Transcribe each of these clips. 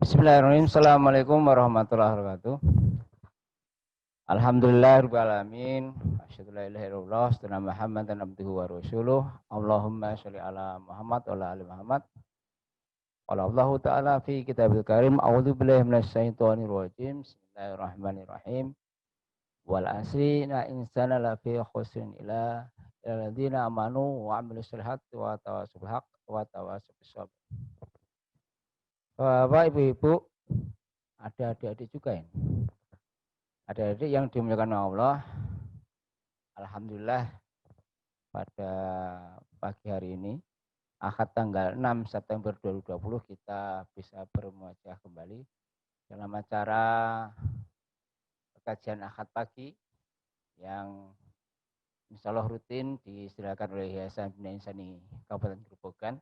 Bismillahirrahmanirrahim. Assalamualaikum warahmatullahi wabarakatuh. Alhamdulillahirabbil alamin. Asyhadu an la ilaha illallah wa anna Muhammadan abduhu wa rasuluh. Allahumma shalli ala Muhammad wa ala ali Muhammad. Qala Allah Ta'ala fi kitabil karim. A'udzu billahi minasy syaithanir rajim. Bismillahirrahmanirrahim. Wal asri na insana lafi khusrin ila alladziina amanu wa 'amilus solihati wa tawassaw bil haqq wa tawassaw bis sabr. Bapak, Ibu-ibu, ada adik-adik juga ya. Adik-adik yang dimuliakan Allah, alhamdulillah pada pagi hari ini, Ahad tanggal 6 September 2020 kita bisa bermuajah kembali dalam acara kajian Ahad pagi yang insya Allah rutin disediakan oleh Yayasan Bina Insani Kabupaten Grobogan,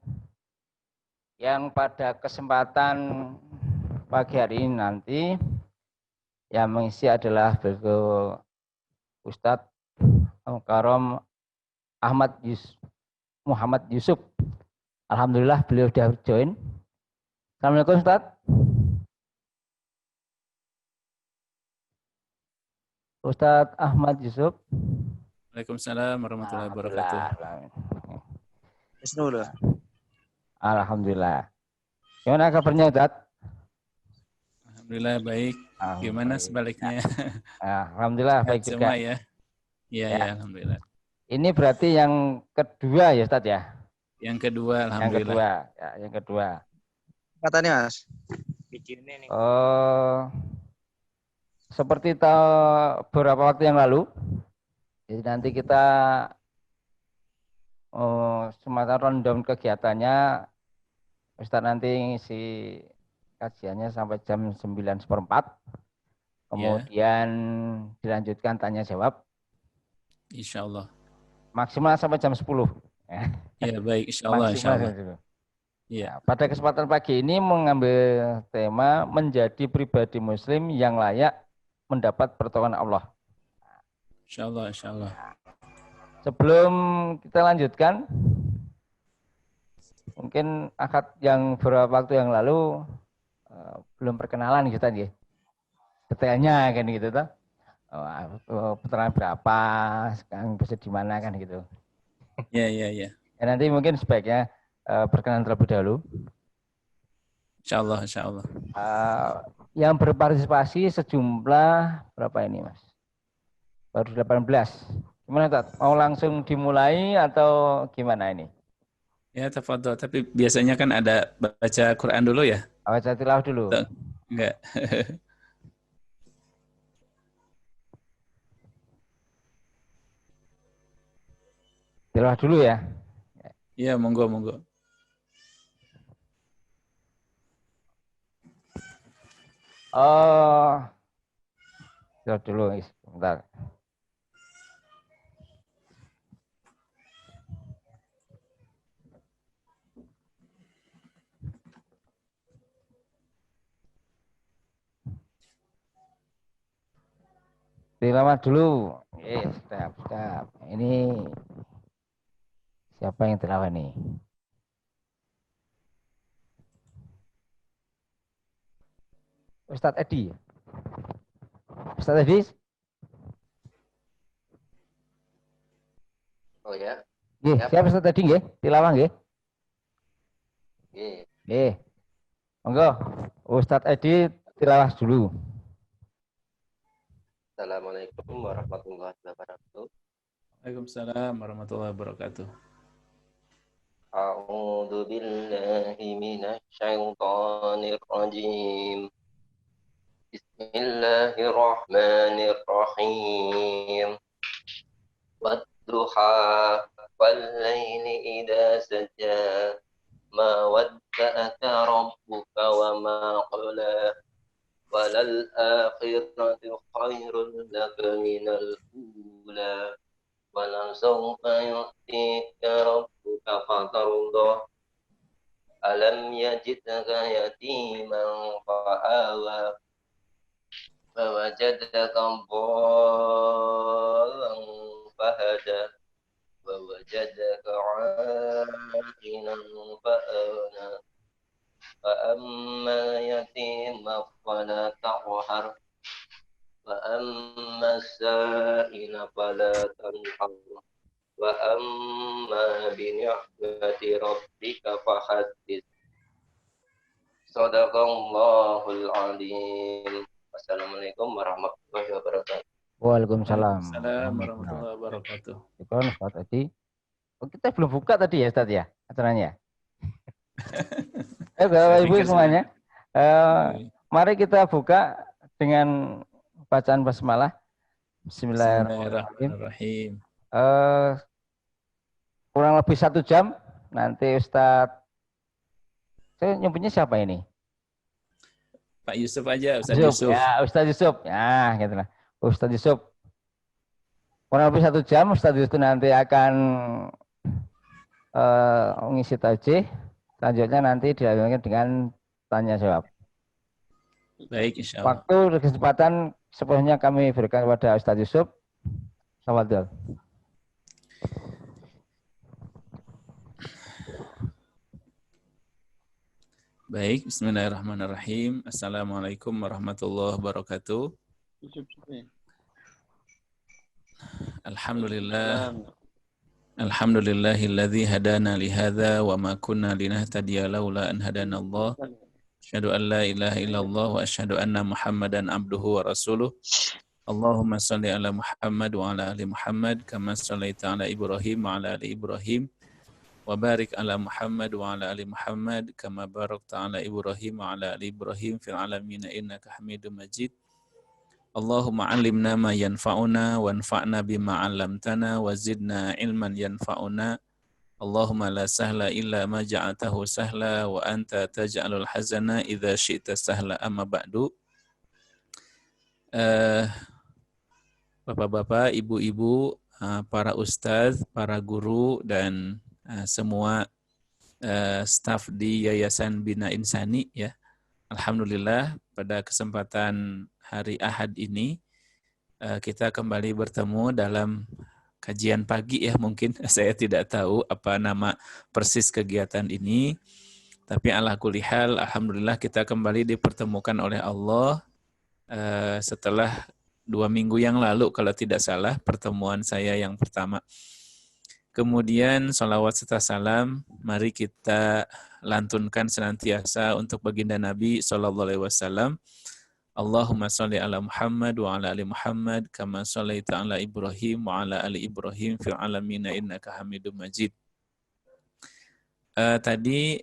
yang pada kesempatan pagi hari ini nanti yang mengisi adalah Beliau Ustadz Al-Karom Muhammad Yusuf. Alhamdulillah beliau sudah join. Assalamualaikum Ustadz. Ustadz Ahmad Yusuf. Waalaikumsalam warahmatullahi wabarakatuh. Bismillah. Alhamdulillah. Gimana kabarnya Ustadz? Alhamdulillah baik. Gimana sebaliknya? Alhamdulillah baik juga. Ya. Iya, alhamdulillah. Ini berarti yang kedua ya Ustadz ya? Yang kedua, alhamdulillah. Yang kedua. Katanya Mas. Seperti beberapa waktu yang lalu, jadi nanti kita semacam rundown kegiatannya. Ustadz nanti ngisi kajiannya sampai jam 9:04. Kemudian dilanjutkan tanya jawab. Insya Allah. Maksimal sampai jam 10. Ya baik, insya Allah. Ya, pada kesempatan pagi ini mengambil tema menjadi pribadi muslim yang layak mendapat pertolongan Allah. Insya Allah, insya Allah. Sebelum kita lanjutkan, mungkin akad yang beberapa waktu yang lalu belum perkenalan gitu ya. Detailnya kan gitu toh. Putaran berapa, sekarang bisa di mana kan gitu. Ya. Ya, nanti mungkin sebaiknya perkenalan terlebih dahulu. Insya Allah. Yang berpartisipasi sejumlah berapa ini Mas? Baru 18. Gimana Tat? Mau langsung dimulai atau gimana ini? Ya, tafadhol. Tapi biasanya kan ada baca Quran dulu ya? Baca tilawah dulu. Enggak. Tilawah dulu ya? Iya, monggo. Tilawah dulu, sebentar. Tilawah dulu. Stop. Ini siapa yang tilawah nih? Ustadz Edi. Ustadz Edi? Oh ya. Siapa Ustadz Edi nggih? Tilawah nggih? Nggih. Monggo. Ustadz Edi tilawah dulu. Assalamualaikum warahmatullahi wabarakatuh. Waalaikumsalam warahmatullahi wabarakatuh. A'udzu billahi minasy syaithanir rajim. Bismillahirrahmanirrahim. Wadduha wal laili idza saja. Ma wadda'aka rabbuka wa ma qala. Walal akhiratu khairun laka minal ula. Walau sawfa yu'tika rabbuka fatardah. Alam yajidka yatiman fa'awa. Wawajadaka dhallan fahada. Wawajadaka 'ailan fa'ana. فأما اليتيم فلا تقهر وأما السائل فلا تنحر وأما بنعمة ربك فحدث Sadaqallahul Azim. Wassalamualaikum warahmatullahi wabarakatuh. Waalaikumsalam. Waalaikumsalam warahmatullahi wabarakatuh. Syukron Ustaz tadi. Oh, kita belum buka tadi ya Ustaz ya acaranya. Bapak Ibu semuanya, mari kita buka dengan bacaan basmalah. Bismillahirrahmanirrahim. Bismillahirrahmanirrahim. Kurang lebih 1 jam nanti Ustaz. Saya nyebutnya siapa ini? Pak Yusuf aja, Ustaz Yusuf. Ya, Ustaz Yusuf. Ya, gitu lah. Ustaz Yusuf. Kurang lebih 1 jam Ustaz Yusuf nanti akan mengisi tajih. Selanjutnya nanti dilanjutkan dengan tanya jawab. Baik, insya Allah. Waktu dan kesempatan sepenuhnya kami berikan kepada Ustaz Yusuf. Tafadhol. Baik, bismillahirrahmanirrahim. Assalamualaikum warahmatullahi wabarakatuh. Alhamdulillah. Alhamdulillahilladzi hadana lihadza wa ma kunna linahtadiya laula an hadana Allah. Asyhadu an la ilaha illallah wa asyhadu anna Muhammadan abduhu wa rasuluh. Allahumma shalli ala Muhammad wa ala ali Muhammad kama shallaita ala Ibrahim wa ala ali Ibrahim. Wa barik ala Muhammad wa ala ali Muhammad kama barakta ala Ibrahim wa ala ali Ibrahim fil alamin innaka Hamidum Majid. Allahumma 'allimna ma yanfa'una wanfa'na bima 'allamtana wa zidna ilman yanfa'una. Allahumma la sahla illa ma ja'altahu sahla wa anta taj'alul hazana idza syi'ta sahla amma ba'du. Bapak-bapak, ibu-ibu, para ustaz, para guru dan semua staf di Yayasan Bina Insani ya. Alhamdulillah pada kesempatan hari Ahad ini kita kembali bertemu dalam kajian pagi ya, mungkin saya tidak tahu apa nama persis kegiatan ini, tapi ala kulli hal alhamdulillah kita kembali dipertemukan oleh Allah setelah 2 minggu yang lalu kalau tidak salah pertemuan saya yang pertama. Kemudian salawat serta salam mari kita lantunkan senantiasa untuk baginda Nabi SAW. Allahumma sholli ala Muhammad wa ala ali Muhammad kama shallaita ala Ibrahim wa ala ali Ibrahim fil alamin innaka Hamidum Majid. Tadi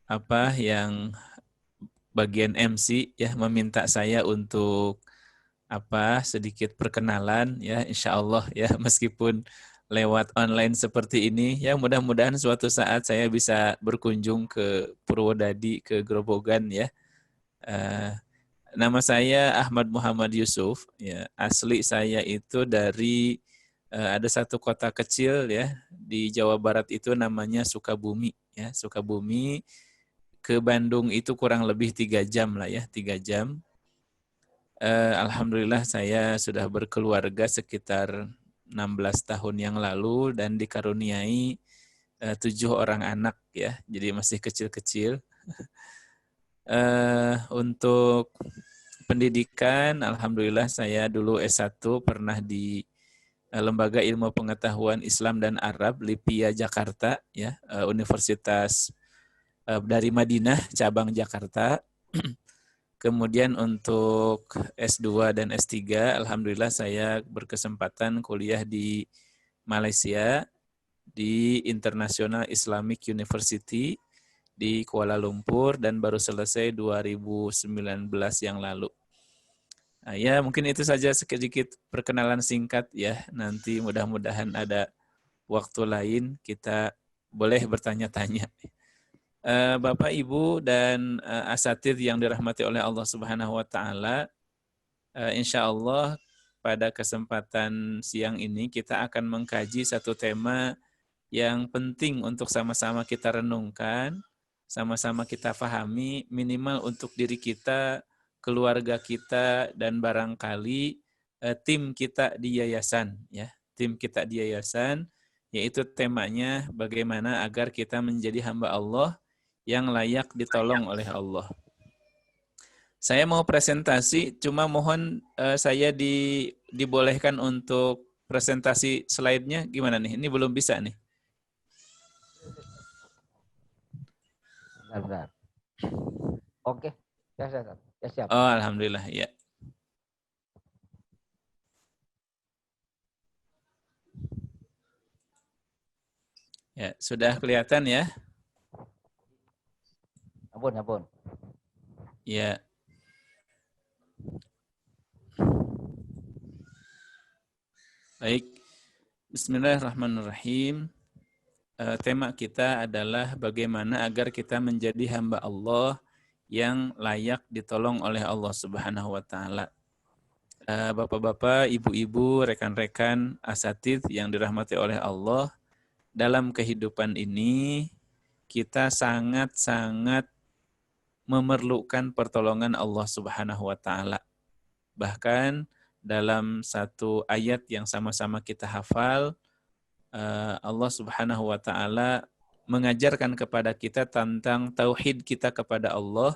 apa yang bagian MC ya meminta saya untuk sedikit perkenalan ya, insyaallah ya, meskipun lewat online seperti ini ya, mudah-mudahan suatu saat saya bisa berkunjung ke Purwodadi, ke Grobogan ya. Nama saya Ahmad Muhammad Yusuf ya, asli saya itu dari ada satu kota kecil ya di Jawa Barat itu namanya Sukabumi ya. Sukabumi ke Bandung itu kurang lebih 3 jam lah ya, 3 jam. Alhamdulillah saya sudah berkeluarga sekitar 16 tahun yang lalu dan dikaruniai 7 orang anak ya, jadi masih kecil-kecil. Untuk pendidikan, alhamdulillah saya dulu S1 pernah di Lembaga Ilmu Pengetahuan Islam dan Arab LIPIA Jakarta ya, Universitas dari Madinah cabang Jakarta. Kemudian untuk S2 dan S3, alhamdulillah saya berkesempatan kuliah di Malaysia di International Islamic University di Kuala Lumpur dan baru selesai 2019 yang lalu. Nah, ya mungkin itu saja sedikit perkenalan singkat ya. Nanti mudah-mudahan ada waktu lain kita boleh bertanya-tanya. Bapak, Ibu, dan asatidz yang dirahmati oleh Allah Subhanahu wa Ta'ala, insya Allah pada kesempatan siang ini kita akan mengkaji satu tema yang penting untuk sama-sama kita renungkan, sama-sama kita pahami, minimal untuk diri kita, keluarga kita, dan barangkali tim kita di yayasan, ya, tim kita di yayasan, yaitu temanya bagaimana agar kita menjadi hamba Allah yang layak ditolong oleh Allah. Saya mau presentasi, cuma mohon saya dibolehkan untuk presentasi slide-nya gimana nih? Ini belum bisa nih. Benar. Oke, ya siap. Oh, alhamdulillah, ya. Ya, sudah kelihatan ya? Ampun. Ya. Baik. Bismillahirrahmanirrahim. Tema kita adalah bagaimana agar kita menjadi hamba Allah yang layak ditolong oleh Allah Subhanahu wa taala. Bapak-bapak, ibu-ibu, rekan-rekan asatidz yang dirahmati oleh Allah, dalam kehidupan ini kita sangat-sangat memerlukan pertolongan Allah Subhanahu wa taala. Bahkan dalam satu ayat yang sama-sama kita hafal, Allah Subhanahu wa taala mengajarkan kepada kita tentang tauhid kita kepada Allah.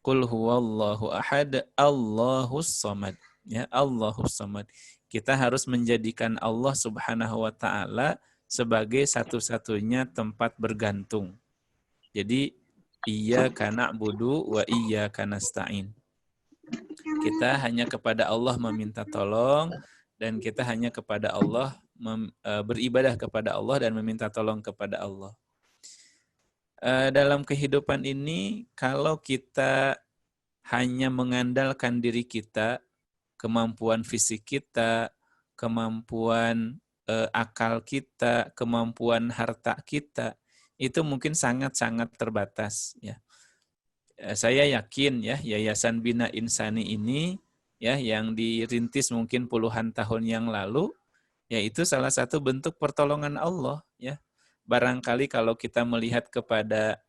Qul huwallahu ahad, Allahus samad. Ya, Allahus samad. Kita harus menjadikan Allah Subhanahu wa taala sebagai satu-satunya tempat bergantung. Jadi iyyaka na'budu wa iyyaka nasta'in. Kita hanya kepada Allah meminta tolong dan kita hanya kepada Allah beribadah kepada Allah dan meminta tolong kepada Allah. Dalam kehidupan ini kalau kita hanya mengandalkan diri kita, kemampuan fisik kita, kemampuan akal kita, kemampuan harta kita, itu mungkin sangat-sangat terbatas. Ya. Saya yakin ya Yayasan Bina Insani ini ya yang dirintis mungkin puluhan tahun yang lalu, yaitu salah satu bentuk pertolongan Allah. Ya. Barangkali kalau kita melihat kepada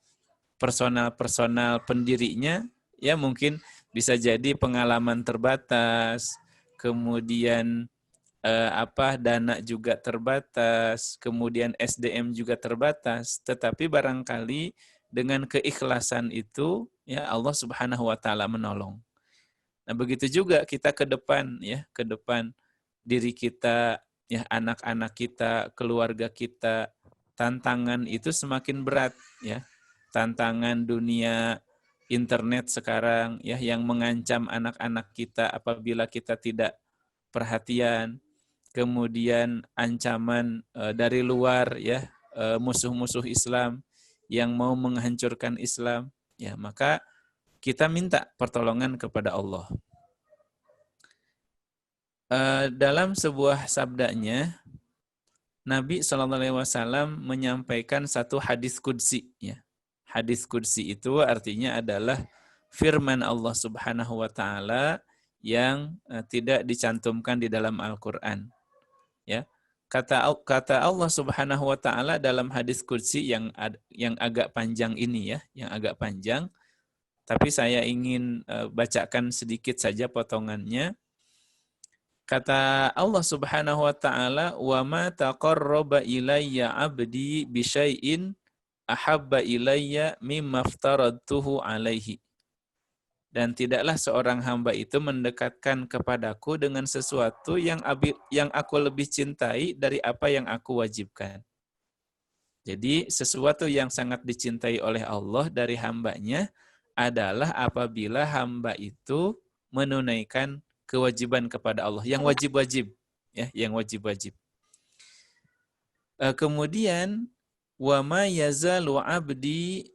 personal pendirinya, ya mungkin bisa jadi pengalaman terbatas, kemudian dana juga terbatas, kemudian SDM juga terbatas, tetapi barangkali dengan keikhlasan itu ya Allah Subhanahu wa taala menolong. Nah, begitu juga kita ke depan diri kita, ya anak-anak kita, keluarga kita, tantangan itu semakin berat ya. Tantangan dunia internet sekarang ya yang mengancam anak-anak kita apabila kita tidak perhatian. Kemudian ancaman dari luar ya, musuh-musuh Islam yang mau menghancurkan Islam, ya maka kita minta pertolongan kepada Allah. Dalam sebuah sabdanya, Nabi SAW menyampaikan satu hadis qudsi. Ya. Hadis qudsi itu artinya adalah firman Allah Subhanahu wa taala yang tidak dicantumkan di dalam Al-Qur'an. Ya. Kata Allah Subhanahu wa taala dalam hadis qudsi yang agak panjang ini ya, yang agak panjang, tapi saya ingin bacakan sedikit saja potongannya. Kata Allah Subhanahu wa taala, "Wa ma taqarraba ilayya 'abdi bi syai'in ahabba ilayya mimma aftaradtuhu 'alaihi." Dan tidaklah seorang hamba itu mendekatkan kepadaku dengan sesuatu yang aku lebih cintai dari apa yang aku wajibkan. Jadi sesuatu yang sangat dicintai oleh Allah dari hambanya adalah apabila hamba itu menunaikan kewajiban kepada Allah, yang wajib-wajib. Ya, yang wajib-wajib. Kemudian, wa ma yazalu 'abdi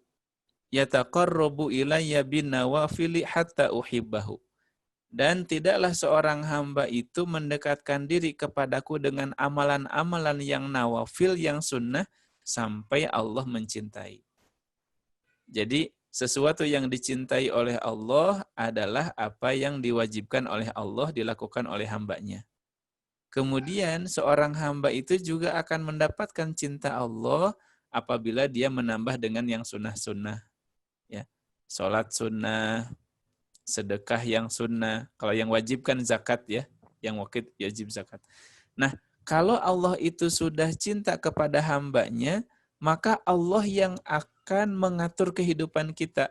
yataqarrabu ilayya bin nawafili hatta uhibbahu. Dan tidaklah seorang hamba itu mendekatkan diri kepadaku dengan amalan-amalan yang nawafil, yang sunnah, sampai Allah mencintai. Jadi sesuatu yang dicintai oleh Allah adalah apa yang diwajibkan oleh Allah dilakukan oleh hambanya. Kemudian seorang hamba itu juga akan mendapatkan cinta Allah apabila dia menambah dengan yang sunnah-sunnah. Ya, sholat sunnah, sedekah yang sunnah. Kalau yang wajib kan zakat ya, yang wajib zakat. Nah, kalau Allah itu sudah cinta kepada hambanya, maka Allah akan mengatur kehidupan kita.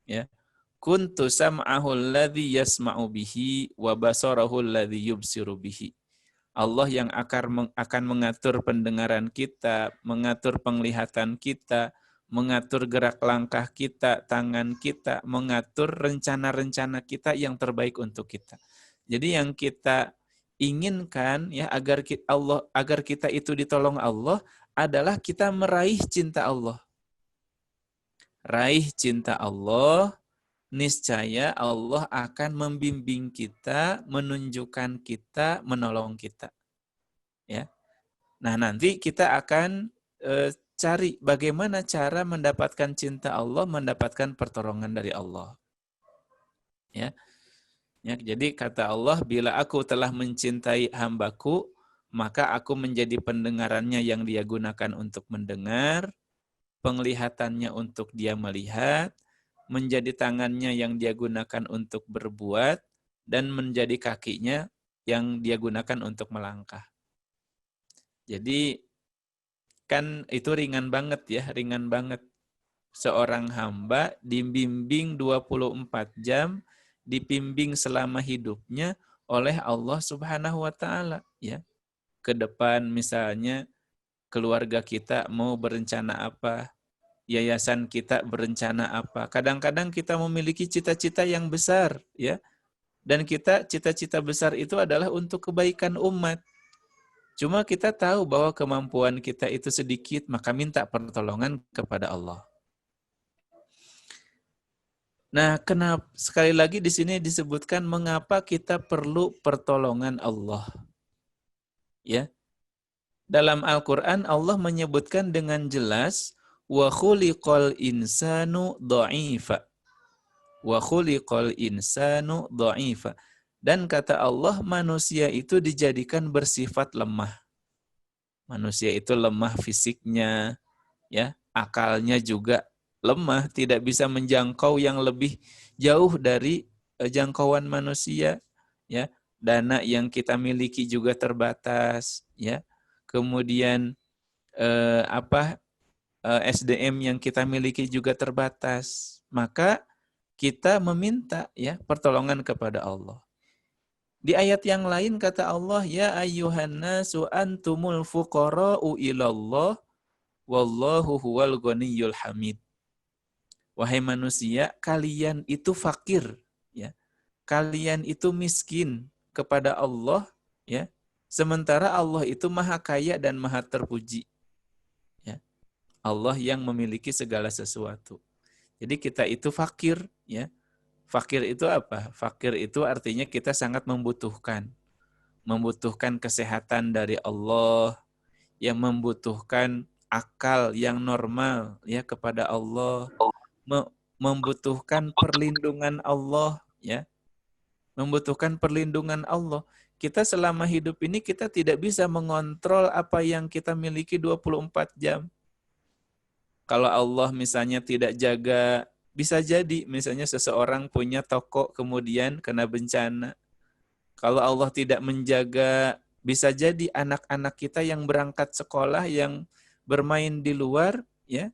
Ya. Kuntu sam'ahu alladhi yasma'u bihi wa basarahu alladhi yubsiru bihi. Allah yang akan mengatur pendengaran kita, mengatur penglihatan kita, mengatur gerak langkah kita, tangan kita, mengatur rencana-rencana kita yang terbaik untuk kita. Jadi yang kita inginkan ya agar kita itu ditolong Allah adalah kita meraih cinta Allah. Raih cinta Allah, niscaya Allah akan membimbing kita, menunjukkan kita, menolong kita. Ya. Nah, nanti kita akan cari bagaimana cara mendapatkan cinta Allah, mendapatkan pertolongan dari Allah. Ya. Ya, jadi kata Allah, bila aku telah mencintai hambaku, maka aku menjadi pendengarannya yang dia gunakan untuk mendengar, penglihatannya untuk dia melihat, menjadi tangannya yang dia gunakan untuk berbuat, dan menjadi kakinya yang dia gunakan untuk melangkah. Jadi kan itu ringan banget ya, ringan banget. Seorang hamba dibimbing 24 jam, dibimbing selama hidupnya oleh Allah Subhanahu wa taala ya. Ke depan misalnya keluarga kita mau berencana apa, yayasan kita berencana apa. Kadang-kadang kita memiliki cita-cita yang besar, ya. Dan cita-cita besar itu adalah untuk kebaikan umat. Cuma kita tahu bahwa kemampuan kita itu sedikit, maka minta pertolongan kepada Allah. Nah, kenapa sekali lagi di sini disebutkan mengapa kita perlu pertolongan Allah. Ya. Dalam Al-Qur'an Allah menyebutkan dengan jelas wa khuliqal insanu dha'ifa. Wa khuliqal insanu dha'ifa. Dan kata Allah manusia itu dijadikan bersifat lemah. Manusia itu lemah fisiknya, ya, akalnya juga lemah, tidak bisa menjangkau yang lebih jauh dari jangkauan manusia, ya. Dana yang kita miliki juga terbatas, ya. Kemudian SDM yang kita miliki juga terbatas. Maka kita meminta ya pertolongan kepada Allah. Di ayat yang lain kata Allah, ya ayyuhan nasu antumul fuqara'u ilallah wallahu huwal ghaniyyul hamid. Wahai manusia, kalian itu fakir, ya. Kalian itu miskin kepada Allah, ya. Sementara Allah itu maha kaya dan maha terpuji. Ya. Allah yang memiliki segala sesuatu. Jadi kita itu fakir, ya. Fakir itu apa? Fakir itu artinya kita sangat membutuhkan kesehatan dari Allah, yang membutuhkan akal yang normal ya kepada Allah, membutuhkan perlindungan Allah, ya. Membutuhkan perlindungan Allah. Kita selama hidup ini kita tidak bisa mengontrol apa yang kita miliki 24 jam. Kalau Allah misalnya tidak jaga, bisa jadi misalnya seseorang punya toko kemudian kena bencana. Kalau Allah tidak menjaga, bisa jadi anak-anak kita yang berangkat sekolah, yang bermain di luar, ya,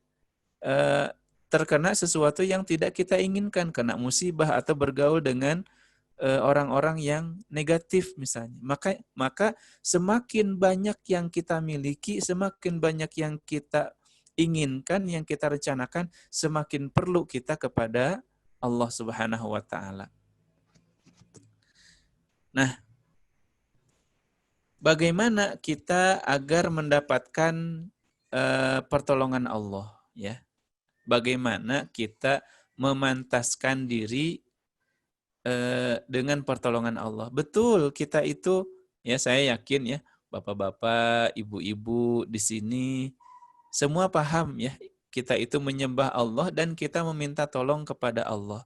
terkena sesuatu yang tidak kita inginkan, kena musibah atau bergaul dengan orang-orang yang negatif misalnya. Maka semakin banyak yang kita miliki, semakin banyak yang kita inginkan, yang kita rencanakan, semakin perlu kita kepada Allah Subhanahu wa taala. Nah, bagaimana kita agar mendapatkan pertolongan Allah, ya? Bagaimana kita memantaskan diri dengan pertolongan Allah? Betul, kita itu, ya saya yakin ya, bapak-bapak, ibu-ibu di sini semua paham ya, kita itu menyembah Allah dan kita meminta tolong kepada Allah.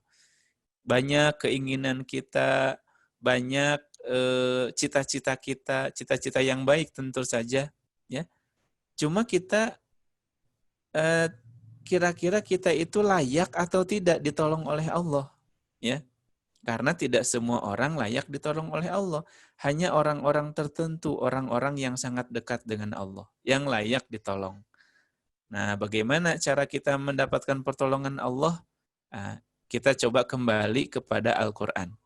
Banyak keinginan kita, banyak cita-cita kita, cita-cita yang baik tentu saja, ya. Cuma kita kira-kira kita itu layak atau tidak ditolong oleh Allah, ya. Karena tidak semua orang layak ditolong oleh Allah. Hanya orang-orang tertentu, orang-orang yang sangat dekat dengan Allah yang layak ditolong. Nah, bagaimana cara kita mendapatkan pertolongan Allah? Nah, kita coba kembali kepada Al-Quran.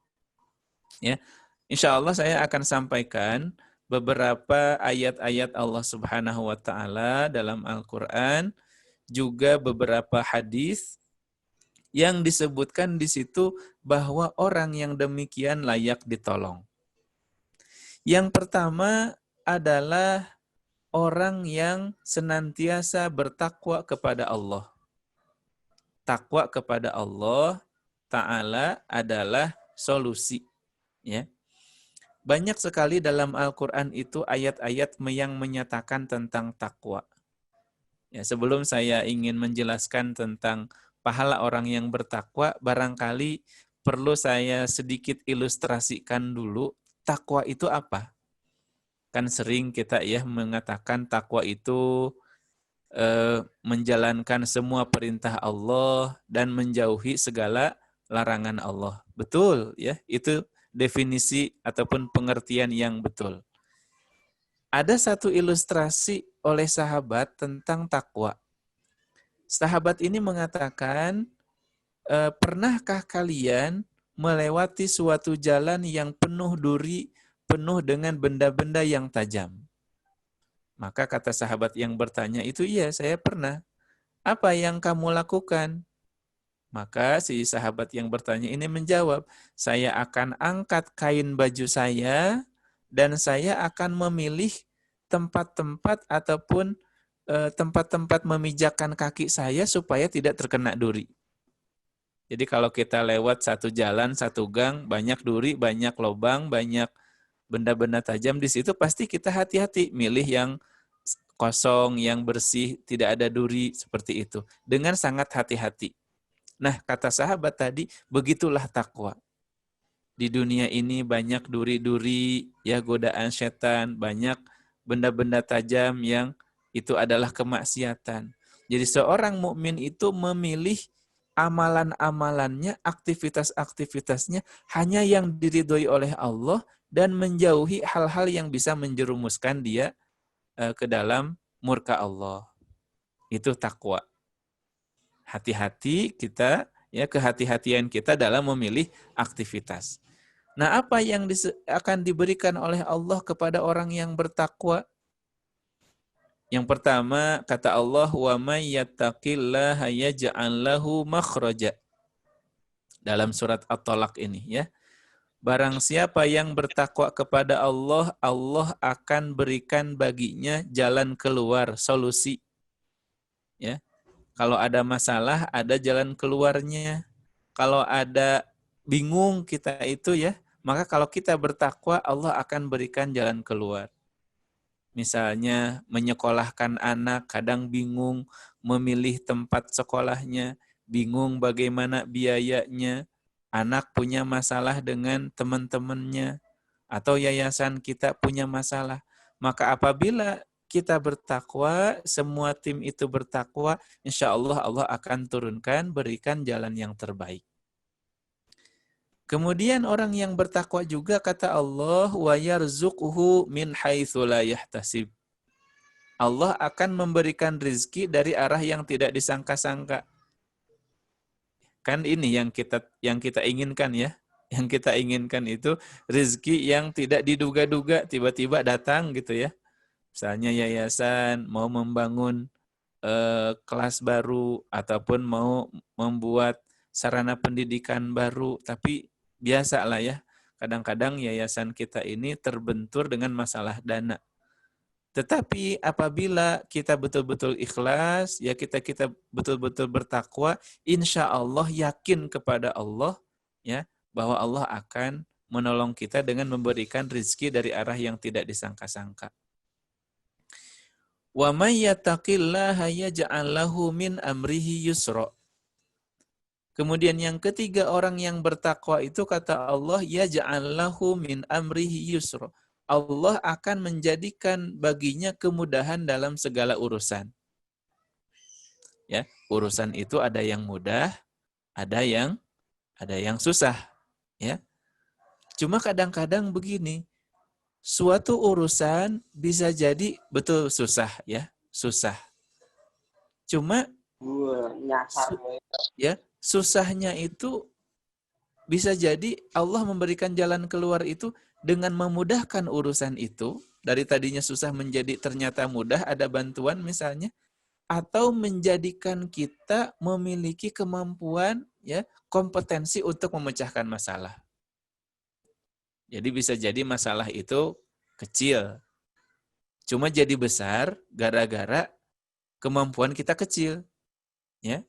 Ya, insya Allah saya akan sampaikan beberapa ayat-ayat Allah Subhanahu wa Ta'ala dalam Al-Quran, juga beberapa hadis yang disebutkan di situ bahwa orang yang demikian layak ditolong. Yang pertama adalah orang yang senantiasa bertakwa kepada Allah. Takwa kepada Allah Ta'ala adalah solusi. Ya. Banyak sekali dalam Al-Quran itu ayat-ayat yang menyatakan tentang takwa. Ya, sebelum saya ingin menjelaskan tentang pahala orang yang bertakwa, barangkali perlu saya sedikit ilustrasikan dulu takwa itu apa. Kan sering kita ya mengatakan takwa itu menjalankan semua perintah Allah dan menjauhi segala larangan Allah. Betul ya, itu definisi ataupun pengertian yang betul. Ada satu ilustrasi oleh sahabat tentang takwa. Sahabat ini mengatakan, pernahkah kalian melewati suatu jalan yang penuh duri, penuh dengan benda-benda yang tajam? Maka kata sahabat yang bertanya itu, iya saya pernah. Apa yang kamu lakukan? Maka si sahabat yang bertanya ini menjawab, saya akan angkat kain baju saya dan saya akan memilih tempat-tempat ataupun tempat-tempat memijakkan kaki saya supaya tidak terkena duri. Jadi kalau kita lewat satu jalan, satu gang, banyak duri, banyak lubang, banyak benda-benda tajam di situ, pasti kita hati-hati milih yang kosong, yang bersih, tidak ada duri, seperti itu. Dengan sangat hati-hati. Nah, kata sahabat tadi, begitulah takwa. Di dunia ini banyak duri-duri, ya godaan setan, banyak benda-benda tajam yang itu adalah kemaksiatan. Jadi seorang mukmin itu memilih amalan-amalannya, aktivitas-aktivitasnya hanya yang diridhoi oleh Allah dan menjauhi hal-hal yang bisa menjerumuskan dia ke dalam murka Allah. Itu takwa. Hati-hati kita, ya kehati-hatian kita dalam memilih aktivitas. Nah, apa yang akan diberikan oleh Allah kepada orang yang bertakwa? Yang pertama, kata Allah, wa may yattaqillaha yaj'al lahu makhraja. Dalam surat At-Talaq ini ya. Barang siapa yang bertakwa kepada Allah, Allah akan berikan baginya jalan keluar, solusi. Ya. Kalau ada masalah, ada jalan keluarnya. Kalau ada bingung kita itu ya, maka kalau kita bertakwa, Allah akan berikan jalan keluar. Misalnya menyekolahkan anak, kadang bingung memilih tempat sekolahnya, bingung bagaimana biayanya, anak punya masalah dengan teman-temannya, atau yayasan kita punya masalah. Maka apabila kita bertakwa, semua tim itu bertakwa, insya Allah Allah akan turunkan, berikan jalan yang terbaik. Kemudian orang yang bertakwa juga kata Allah, wa yarzuqhu min haitsu la yahtasib. Allah akan memberikan rizki dari arah yang tidak disangka-sangka. Kan ini yang kita inginkan ya. Yang kita inginkan itu rizki yang tidak diduga-duga tiba-tiba datang gitu ya. Misalnya yayasan mau membangun kelas baru ataupun mau membuat sarana pendidikan baru, tapi biasalah ya, kadang-kadang yayasan kita ini terbentur dengan masalah dana. Tetapi apabila kita betul-betul ikhlas, ya kita betul-betul bertakwa, insya Allah yakin kepada Allah, ya bahwa Allah akan menolong kita dengan memberikan rezeki dari arah yang tidak disangka-sangka. Wa may yattaqillaha yaj'al lahu min amrihi yusra. Kemudian yang ketiga, orang yang bertakwa itu kata Allah, yaj'al lahu min amrihi yusra. Allah akan menjadikan baginya kemudahan dalam segala urusan. Ya, urusan itu ada yang mudah, ada yang susah, ya. Cuma kadang-kadang begini, suatu urusan bisa jadi betul susah, ya, susah. Cuma ya, susahnya itu bisa jadi Allah memberikan jalan keluar itu dengan memudahkan urusan itu. Dari tadinya susah menjadi ternyata mudah, ada bantuan misalnya. Atau menjadikan kita memiliki kemampuan, ya, kompetensi untuk memecahkan masalah. Jadi bisa jadi masalah itu kecil. Cuma jadi besar gara-gara kemampuan kita kecil. Ya.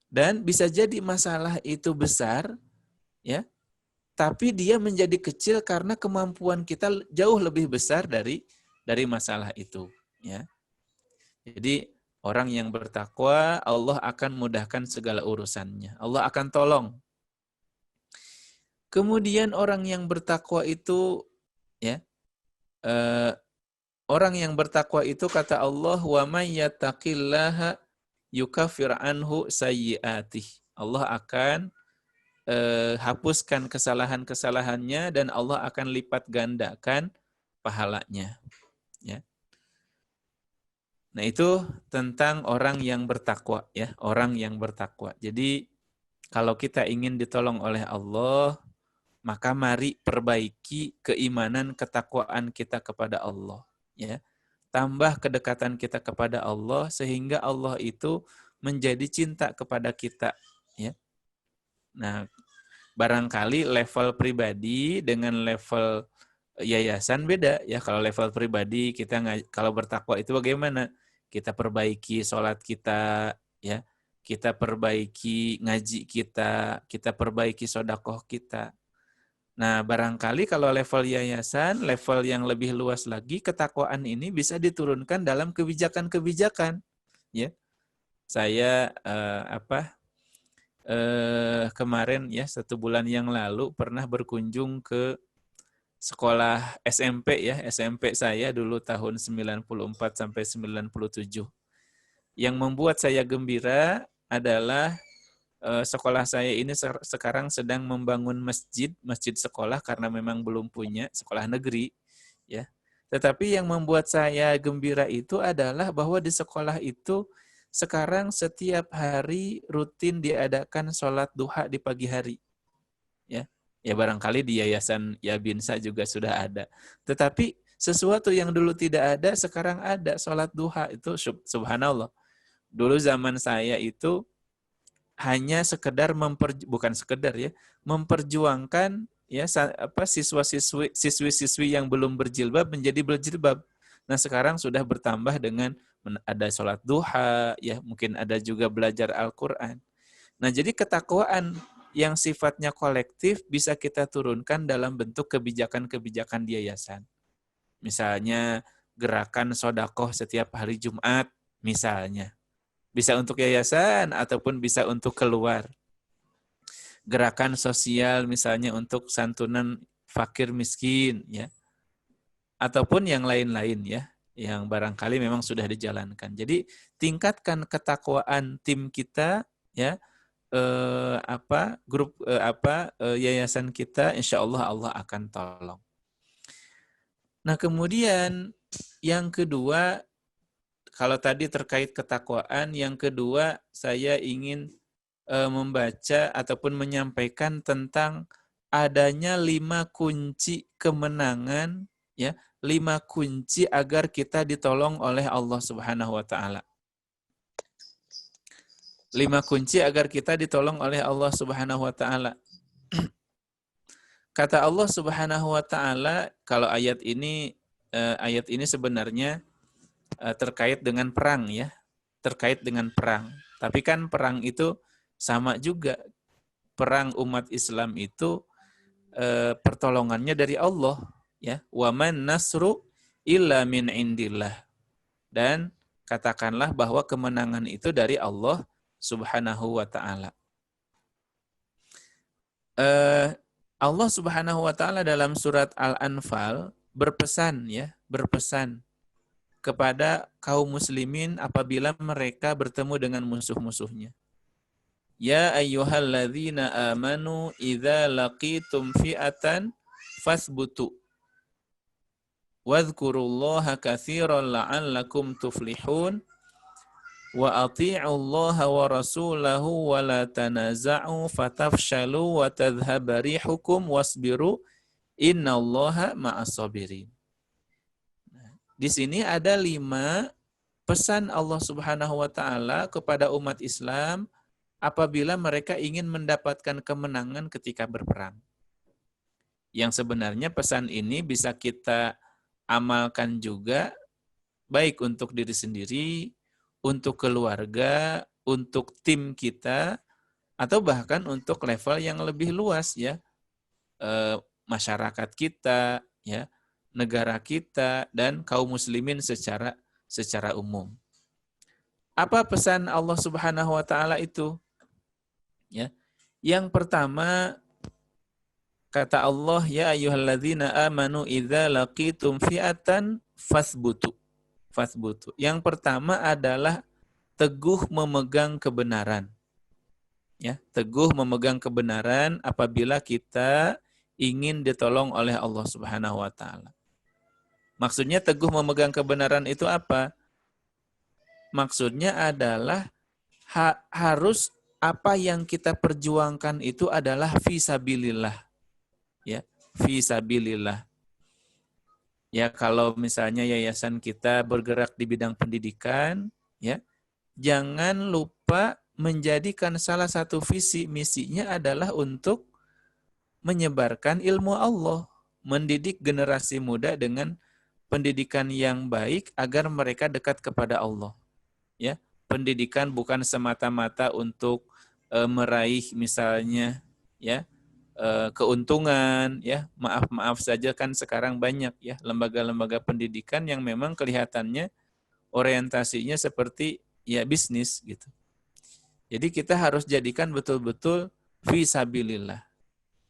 Dan bisa jadi masalah itu besar, ya, tapi dia menjadi kecil karena kemampuan kita jauh lebih besar dari masalah itu, ya. Jadi orang yang bertakwa, Allah akan mudahkan segala urusannya. Allah akan tolong. Kemudian orang yang bertakwa itu, ya, orang yang bertakwa itu kata Allah, wa may yattaqillaha yukaffir anhu sayyi'atih. Allah akan hapuskan kesalahan-kesalahannya dan Allah akan lipat gandakan pahalanya. Ya. Nah, itu tentang orang yang bertakwa, ya, orang yang bertakwa. Jadi kalau kita ingin ditolong oleh Allah, maka mari perbaiki keimanan ketakwaan kita kepada Allah, ya. Tambah kedekatan kita kepada Allah sehingga Allah itu menjadi cinta kepada kita, ya. Nah, barangkali level pribadi dengan level yayasan beda, ya. Kalau level pribadi kita kalau bertakwa itu bagaimana? Kita perbaiki sholat kita, ya. Kita perbaiki ngaji kita perbaiki sedekah kita. Nah, barangkali kalau level yayasan, level yang lebih luas lagi, ketakwaan ini bisa diturunkan dalam kebijakan-kebijakan, ya. Saya kemarin, ya, 1 bulan yang lalu pernah berkunjung ke sekolah SMP, ya. SMP saya dulu tahun 94 sampai 97. Yang membuat saya gembira adalah sekolah saya ini sekarang sedang membangun masjid sekolah karena memang belum punya sekolah negeri, ya. Tetapi yang membuat saya gembira itu adalah bahwa di sekolah itu sekarang setiap hari rutin diadakan sholat duha di pagi hari, ya. Ya barangkali di Yayasan Yabinsa juga sudah ada. Tetapi sesuatu yang dulu tidak ada sekarang ada, sholat duha itu subhanallah. Dulu zaman saya itu hanya sekedar memperjuangkan, ya, siswi-siswi yang belum berjilbab menjadi berjilbab. Nah, sekarang sudah bertambah dengan ada sholat duha, ya, mungkin ada juga belajar Al-Qur'an. Nah, jadi ketakwaan yang sifatnya kolektif bisa kita turunkan dalam bentuk kebijakan-kebijakan di yayasan. Misalnya gerakan sedekah setiap hari Jumat misalnya. Bisa untuk yayasan ataupun bisa untuk keluar. Gerakan sosial misalnya untuk santunan fakir miskin, ya. Ataupun yang lain-lain, ya, yang barangkali memang sudah dijalankan. Jadi tingkatkan ketakwaan tim kita, ya. Yayasan kita, insya Allah Allah akan tolong. Nah, kemudian yang kedua, kalau tadi terkait ketakwaan, yang kedua saya ingin membaca ataupun menyampaikan tentang adanya 5 kunci kemenangan, ya, 5 kunci agar kita ditolong oleh Allah Subhanahu wa taala. 5 kunci agar kita ditolong oleh Allah Subhanahu wa taala. Kata Allah Subhanahu wa taala, kalau ayat ini sebenarnya terkait dengan perang, ya. Terkait dengan perang. Tapi kan perang itu sama juga. Perang umat Islam itu pertolongannya dari Allah, ya. Wa man nasru illa min indillah. Dan katakanlah bahwa kemenangan itu dari Allah Subhanahu wa taala. Allah Subhanahu wa taala dalam surat Al-Anfal berpesan, ya, berpesan kepada kaum muslimin apabila mereka bertemu dengan musuh-musuhnya. Ya ayyuhalladzina amanu idza laqitum fi'atan fasbutu wadhkurullaha katsiran la'allakum tuflihun wa ati'ullaha wa rasulahu wa la tanaza'u fatafshalu wa tadhhaba rihukum wasbiru innallaha ma'as sabirin. Di sini ada 5 pesan Allah Subhanahu wa taala kepada umat Islam apabila mereka ingin mendapatkan kemenangan ketika berperang. Yang sebenarnya pesan ini bisa kita amalkan juga baik untuk diri sendiri, untuk keluarga, untuk tim kita, atau bahkan untuk level yang lebih luas ya, masyarakat kita, ya, negara kita dan kaum muslimin secara umum. Apa pesan Allah Subhanahu wa taala itu? Ya. Yang pertama kata Allah, ya ayyuhalladzina amanu idza laqitum fi'atan fasbutu. Yang pertama adalah teguh memegang kebenaran. Ya, teguh memegang kebenaran apabila kita ingin ditolong oleh Allah Subhanahu wa taala. Maksudnya teguh memegang kebenaran itu apa? Maksudnya adalah harus apa yang kita perjuangkan itu adalah fisabilillah. Ya, fisabilillah. Ya, kalau misalnya yayasan kita bergerak di bidang pendidikan, ya, jangan lupa menjadikan salah satu visi misinya adalah untuk menyebarkan ilmu Allah, mendidik generasi muda dengan pendidikan yang baik agar mereka dekat kepada Allah. Ya, pendidikan bukan semata-mata untuk meraih misalnya ya keuntungan, ya maaf saja kan sekarang banyak ya lembaga-lembaga pendidikan yang memang kelihatannya orientasinya seperti ya bisnis gitu. Jadi kita harus jadikan betul-betul fisabilillah.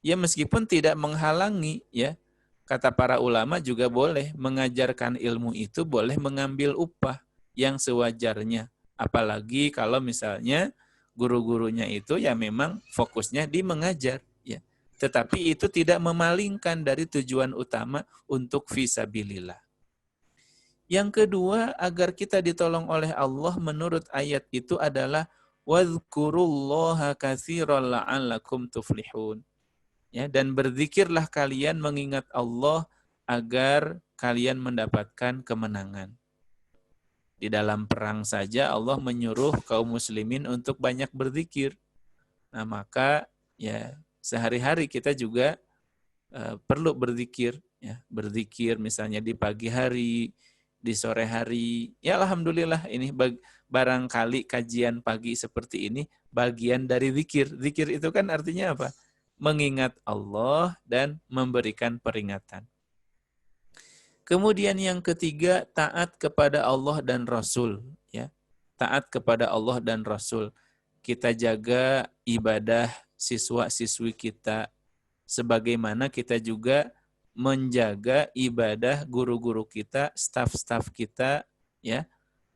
Ya meskipun tidak menghalangi ya, kata para ulama juga boleh mengajarkan ilmu itu, boleh mengambil upah yang sewajarnya. Apalagi kalau misalnya guru-gurunya itu ya memang fokusnya di mengajar. Tetapi itu tidak memalingkan dari tujuan utama untuk fisabilillah. Yang kedua, agar kita ditolong oleh Allah menurut ayat itu adalah wadhkurullaha katsiran la'allakum tuflihun. Ya, dan berzikirlah kalian mengingat Allah agar kalian mendapatkan kemenangan. Di dalam perang saja Allah menyuruh kaum muslimin untuk banyak berzikir. Nah, maka ya sehari-hari kita juga perlu berzikir, ya, berzikir misalnya di pagi hari, di sore hari. Ya alhamdulillah ini barangkali kajian pagi seperti ini bagian dari zikir. Zikir itu kan artinya apa? Mengingat Allah dan memberikan peringatan. Kemudian yang ketiga, taat kepada Allah dan Rasul, ya. Taat kepada Allah dan Rasul. Kita jaga ibadah siswa-siswi kita, sebagaimana kita juga menjaga ibadah guru-guru kita, staf-staf kita, ya.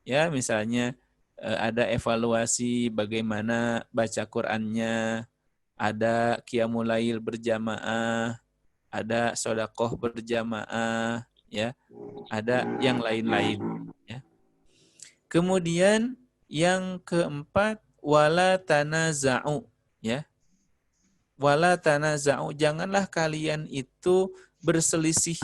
Ya, misalnya ada evaluasi bagaimana baca Qur'annya, ada qiyamul lail berjamaah, ada sedekah berjamaah, ya. Ada yang lain-lain, ya. Kemudian yang keempat, wala tanaza'u, ya. Wala tanaza'u, janganlah kalian itu berselisih.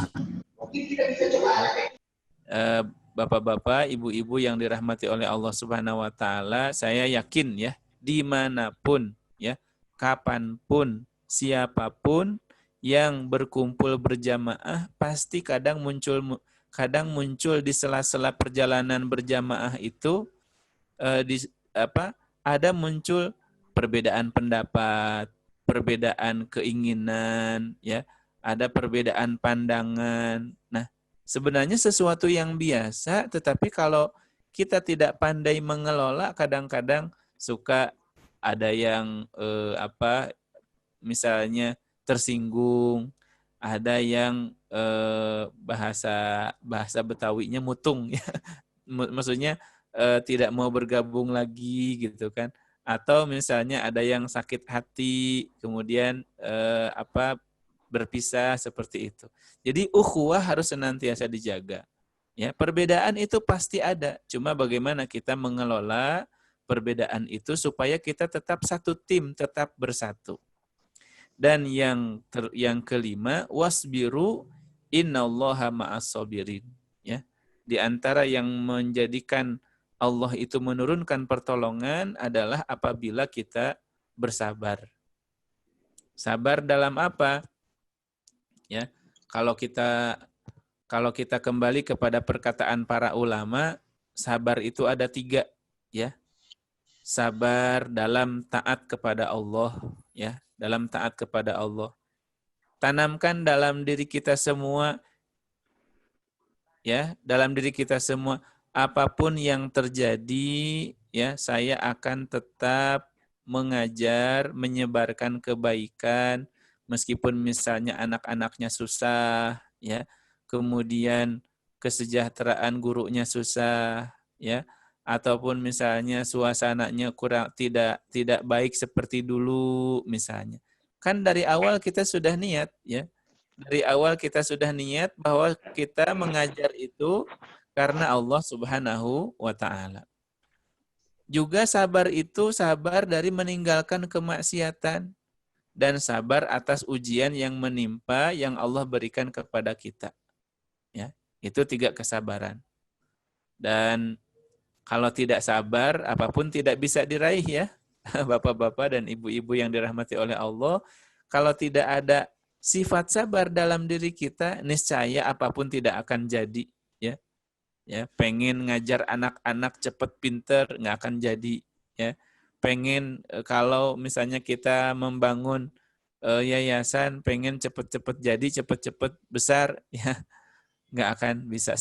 Bapak-bapak, ibu-ibu yang dirahmati oleh Allah Subhanahu wa taala, saya yakin ya, dimanapun ya, kapanpun, siapapun yang berkumpul berjamaah pasti kadang muncul di sela-sela perjalanan berjamaah itu ada muncul perbedaan pendapat, perbedaan keinginan, ya, ada perbedaan pandangan. Nah, sebenarnya sesuatu yang biasa, tetapi kalau kita tidak pandai mengelola, kadang-kadang suka ada yang misalnya tersinggung, ada yang bahasa Betawinya mutung, ya. Maksudnya tidak mau bergabung lagi gitu kan. Atau misalnya ada yang sakit hati, kemudian berpisah seperti itu. Jadi ukhuwah harus senantiasa dijaga. Ya, perbedaan itu pasti ada. Cuma bagaimana kita mengelola perbedaan itu supaya kita tetap satu tim, tetap bersatu. Dan yang kelima, wasbiru innallaha ma'as-sabirin. Ya. Di antara yang menjadikan Allah itu menurunkan pertolongan adalah apabila kita bersabar. Sabar dalam apa? Ya. Kalau kita kembali kepada perkataan para ulama, sabar itu ada 3, ya. Sabar dalam taat kepada Allah, ya, dalam taat kepada Allah. Tanamkan dalam diri kita semua, ya, dalam diri kita semua, apapun yang terjadi, ya, saya akan tetap mengajar, menyebarkan kebaikan, meskipun misalnya anak-anaknya susah, ya, kemudian kesejahteraan gurunya susah, ya, ataupun misalnya suasananya kurang tidak baik seperti dulu misalnya. Kan dari awal kita sudah niat, ya. Dari awal kita sudah niat bahwa kita mengajar itu karena Allah Subhanahu wa taala. Juga sabar itu sabar dari meninggalkan kemaksiatan dan sabar atas ujian yang menimpa yang Allah berikan kepada kita. Ya, itu 3 kesabaran. Dan kalau tidak sabar, apapun tidak bisa diraih, ya. Bapak-bapak dan ibu-ibu yang dirahmati oleh Allah, kalau tidak ada sifat sabar dalam diri kita, niscaya apapun tidak akan jadi, ya. Ya, pengen ngajar anak-anak cepat pinter nggak akan jadi, ya. Pengen kalau misalnya kita membangun yayasan, pengen cepet-cepet jadi, cepet-cepet besar, ya, nggak akan bisa.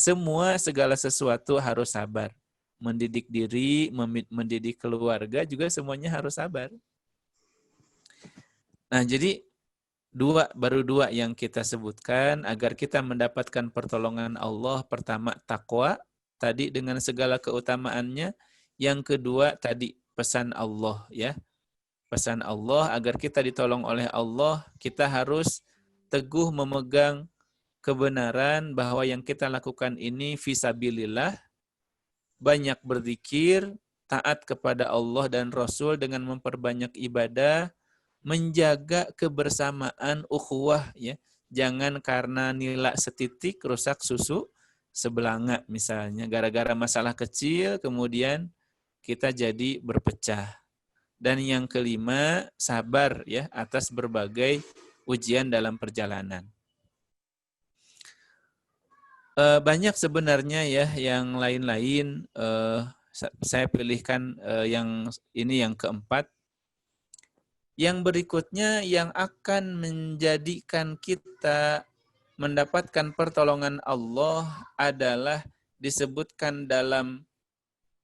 Segala sesuatu harus sabar. Mendidik diri, mendidik keluarga juga semuanya harus sabar. Nah, jadi baru dua yang kita sebutkan agar kita mendapatkan pertolongan Allah. Pertama, takwa, tadi dengan segala keutamaannya. Yang kedua, tadi pesan Allah, ya. Pesan Allah agar kita ditolong oleh Allah, kita harus teguh memegang kebenaran bahwa yang kita lakukan ini fisabilillah, banyak berzikir, taat kepada Allah dan Rasul dengan memperbanyak ibadah, menjaga kebersamaan ukhuwah, ya. Jangan karena nilai setitik rusak susu sebelanga misalnya. Gara-gara masalah kecil kemudian kita jadi berpecah. Dan yang kelima, sabar, ya, atas berbagai ujian dalam perjalanan. Banyak sebenarnya, ya, yang lain-lain. Saya pilihkan yang ini yang keempat. Yang berikutnya yang akan menjadikan kita mendapatkan pertolongan Allah adalah disebutkan dalam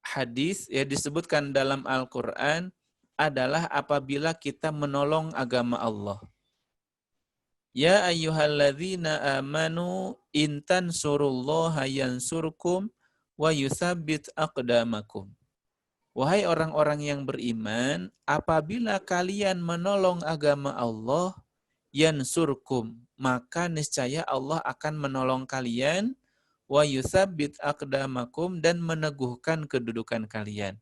hadis, ya, disebutkan dalam Al-Quran, adalah apabila kita menolong agama Allah. Ya ayyuhalladzina amanu intan surullaha yansurkum wa yuthabbit aqdamakum. Wahai orang-orang yang beriman, apabila kalian menolong agama Allah, yansurkum, maka niscaya Allah akan menolong kalian, wa yuthabbit aqdamakum, dan meneguhkan kedudukan kalian.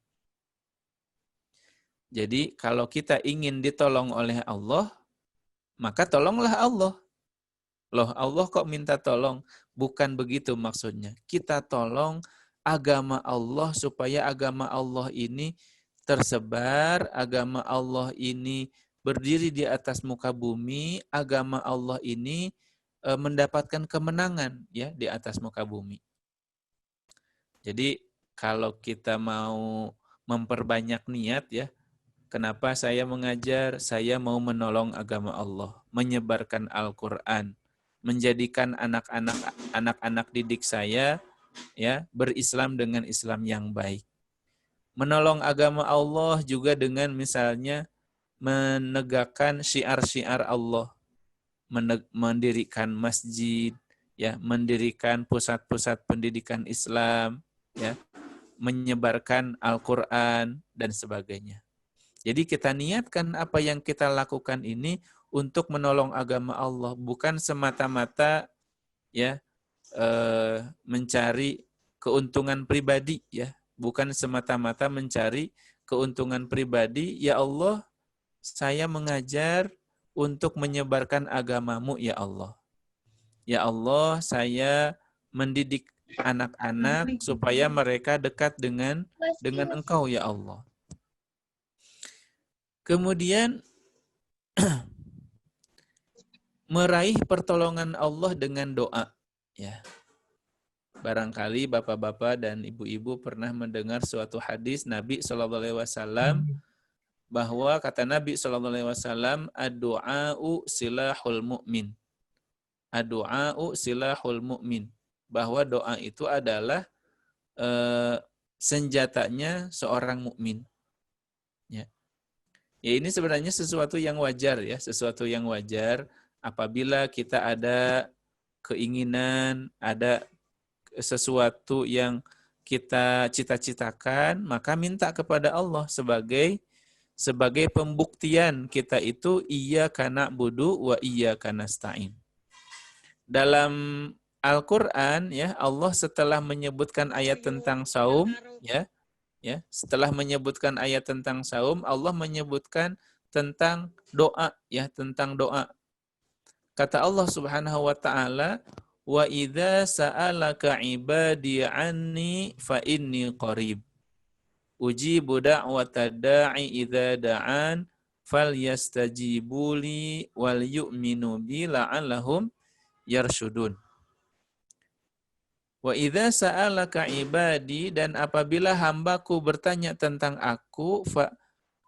Jadi kalau kita ingin ditolong oleh Allah, maka tolonglah Allah. Loh, Allah kok minta tolong? Bukan begitu maksudnya. Kita tolong agama Allah supaya agama Allah ini tersebar, agama Allah ini berdiri di atas muka bumi, agama Allah ini mendapatkan kemenangan, ya, di atas muka bumi. Jadi kalau kita mau memperbanyak niat, ya, kenapa saya mengajar? Saya mau menolong agama Allah, menyebarkan Al-Quran, menjadikan anak-anak didik saya, ya, berislam dengan Islam yang baik. Menolong agama Allah juga dengan misalnya menegakkan syiar-syiar Allah, mendirikan masjid, ya, mendirikan pusat-pusat pendidikan Islam, ya, menyebarkan Al-Quran dan sebagainya. Jadi kita niatkan apa yang kita lakukan ini untuk menolong agama Allah, bukan semata-mata, ya, mencari keuntungan pribadi ya, bukan semata-mata mencari keuntungan pribadi. Ya Allah, saya mengajar untuk menyebarkan agamamu ya Allah. Ya Allah, saya mendidik anak-anak supaya mereka dekat dengan Engkau ya Allah. Kemudian meraih pertolongan Allah dengan doa ya. Barangkali bapak-bapak dan ibu-ibu pernah mendengar suatu hadis Nabi SAW bahwa kata Nabi SAW, ad-du'a'u silahul mu'min. Ad-du'a'u silahul mu'min. Bahwa doa itu adalah senjatanya seorang mukmin. Ya. Ya, ini sebenarnya sesuatu yang wajar ya, sesuatu yang wajar apabila kita ada keinginan, ada sesuatu yang kita cita-citakan, maka minta kepada Allah sebagai pembuktian kita itu iyyaka na'budu wa iyyaka nasta'in. Dalam Al-Qur'an ya, Allah setelah menyebutkan ayat tentang saum ya, setelah menyebutkan ayat tentang saum, Allah menyebutkan tentang doa ya, tentang doa. Kata Allah Subhanahu wa taala, "Wa idza sa'alaka 'ibadi 'anni fa inni qarib. Ujibu da'watad da'i idza da'an falyastajibu li wal yu'minu bi la'allahum yarshudun." Wa idza sa'alaka 'ibadi, dan apabila hambaku bertanya tentang aku, fa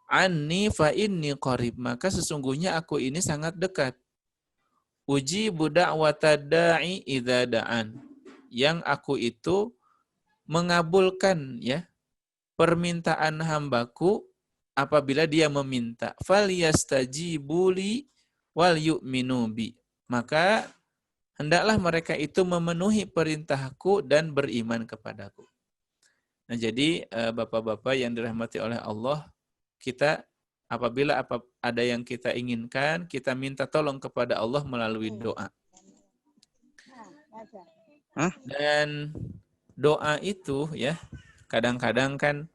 anni fa inni qarib, maka sesungguhnya aku ini sangat dekat. Ujibu da'watad da'i idza da'an, yang aku itu mengabulkan ya permintaan hambaku apabila dia meminta. Falyastajibu li wal yu'minu bi, maka hendaklah mereka itu memenuhi perintahku dan beriman kepadaku. Nah, jadi bapak-bapak yang dirahmati oleh Allah, kita apabila ada yang kita inginkan, kita minta tolong kepada Allah melalui doa. Dan doa itu ya, kadang-kadang kan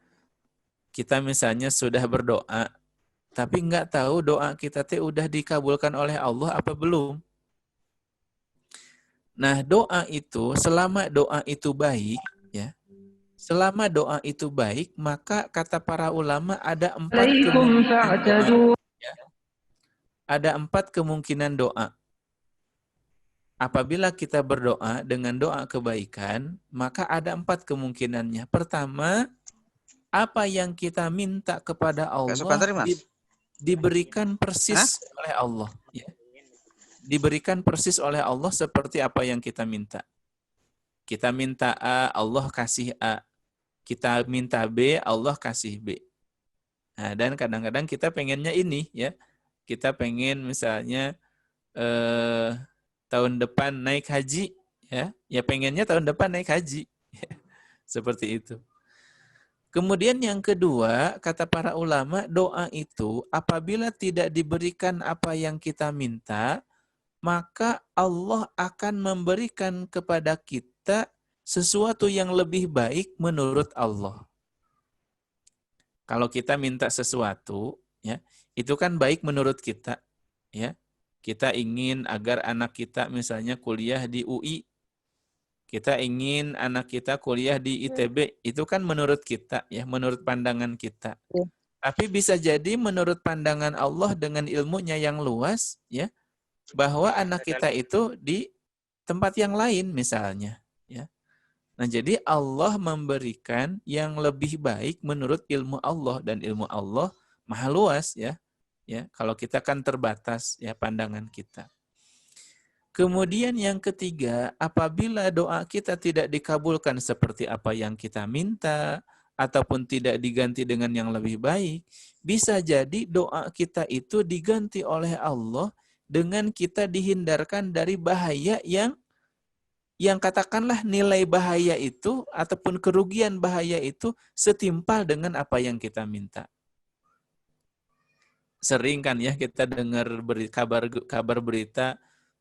kita misalnya sudah berdoa, tapi nggak tahu doa kita udah dikabulkan oleh Allah apa belum. Nah, doa itu, selama doa itu baik, ya, selama doa itu baik, maka kata para ulama ada 4 kemungkinan doa. Ya. Ada 4 kemungkinan doa. Apabila kita berdoa dengan doa kebaikan, maka ada 4 kemungkinannya. Pertama, apa yang kita minta kepada Allah diberikan persis oleh Allah. Ya. Diberikan persis oleh Allah seperti apa yang kita minta. Kita minta A, Allah kasih A. Kita minta B, Allah kasih B. Nah, dan kadang-kadang kita pengennya ini ya. Kita pengen misalnya tahun depan naik haji ya. Ya pengennya tahun depan naik haji. Seperti itu. Kemudian yang kedua, kata para ulama, doa itu apabila tidak diberikan apa yang kita minta, maka Allah akan memberikan kepada kita sesuatu yang lebih baik menurut Allah. Kalau kita minta sesuatu, ya, itu kan baik menurut kita, ya. Kita ingin agar anak kita misalnya kuliah di UI, kita ingin anak kita kuliah di ITB, itu kan menurut kita, ya, menurut pandangan kita. Tapi bisa jadi menurut pandangan Allah dengan ilmunya yang luas, ya, bahwa anak kita itu di tempat yang lain misalnya, ya. Nah, jadi Allah memberikan yang lebih baik menurut ilmu Allah, dan ilmu Allah maha luas ya. Ya, kalau kita kan terbatas ya pandangan kita. Kemudian yang ketiga, apabila doa kita tidak dikabulkan seperti apa yang kita minta ataupun tidak diganti dengan yang lebih baik, bisa jadi doa kita itu diganti oleh Allah dengan kita dihindarkan dari bahaya yang katakanlah nilai bahaya itu ataupun kerugian bahaya itu setimpal dengan apa yang kita minta. Sering kan ya kita dengar kabar berita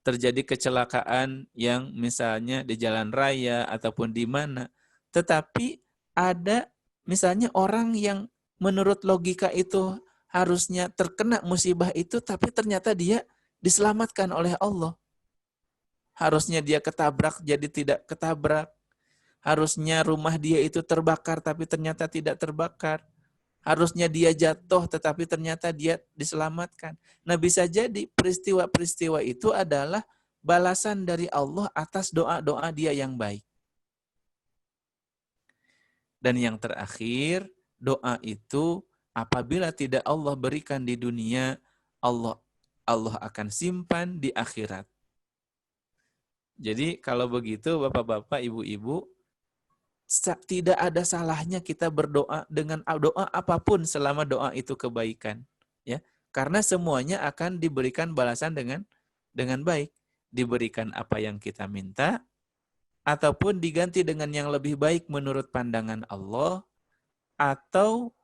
terjadi kecelakaan yang misalnya di jalan raya ataupun di mana. Tetapi ada misalnya orang yang menurut logika itu harusnya terkena musibah itu, tapi ternyata dia diselamatkan oleh Allah. Harusnya dia ketabrak jadi tidak ketabrak. Harusnya rumah dia itu terbakar tapi ternyata tidak terbakar. Harusnya dia jatuh tetapi ternyata dia diselamatkan. Nah, bisa jadi peristiwa-peristiwa itu adalah balasan dari Allah atas doa-doa dia yang baik. Dan yang terakhir, doa itu apabila tidak Allah berikan di dunia, Allah akan simpan di akhirat. Jadi kalau begitu Bapak-bapak, Ibu-ibu, tidak ada salahnya kita berdoa dengan doa apapun selama doa itu kebaikan, ya. Karena semuanya akan diberikan balasan dengan baik, diberikan apa yang kita minta ataupun diganti dengan yang lebih baik menurut pandangan Allah, atau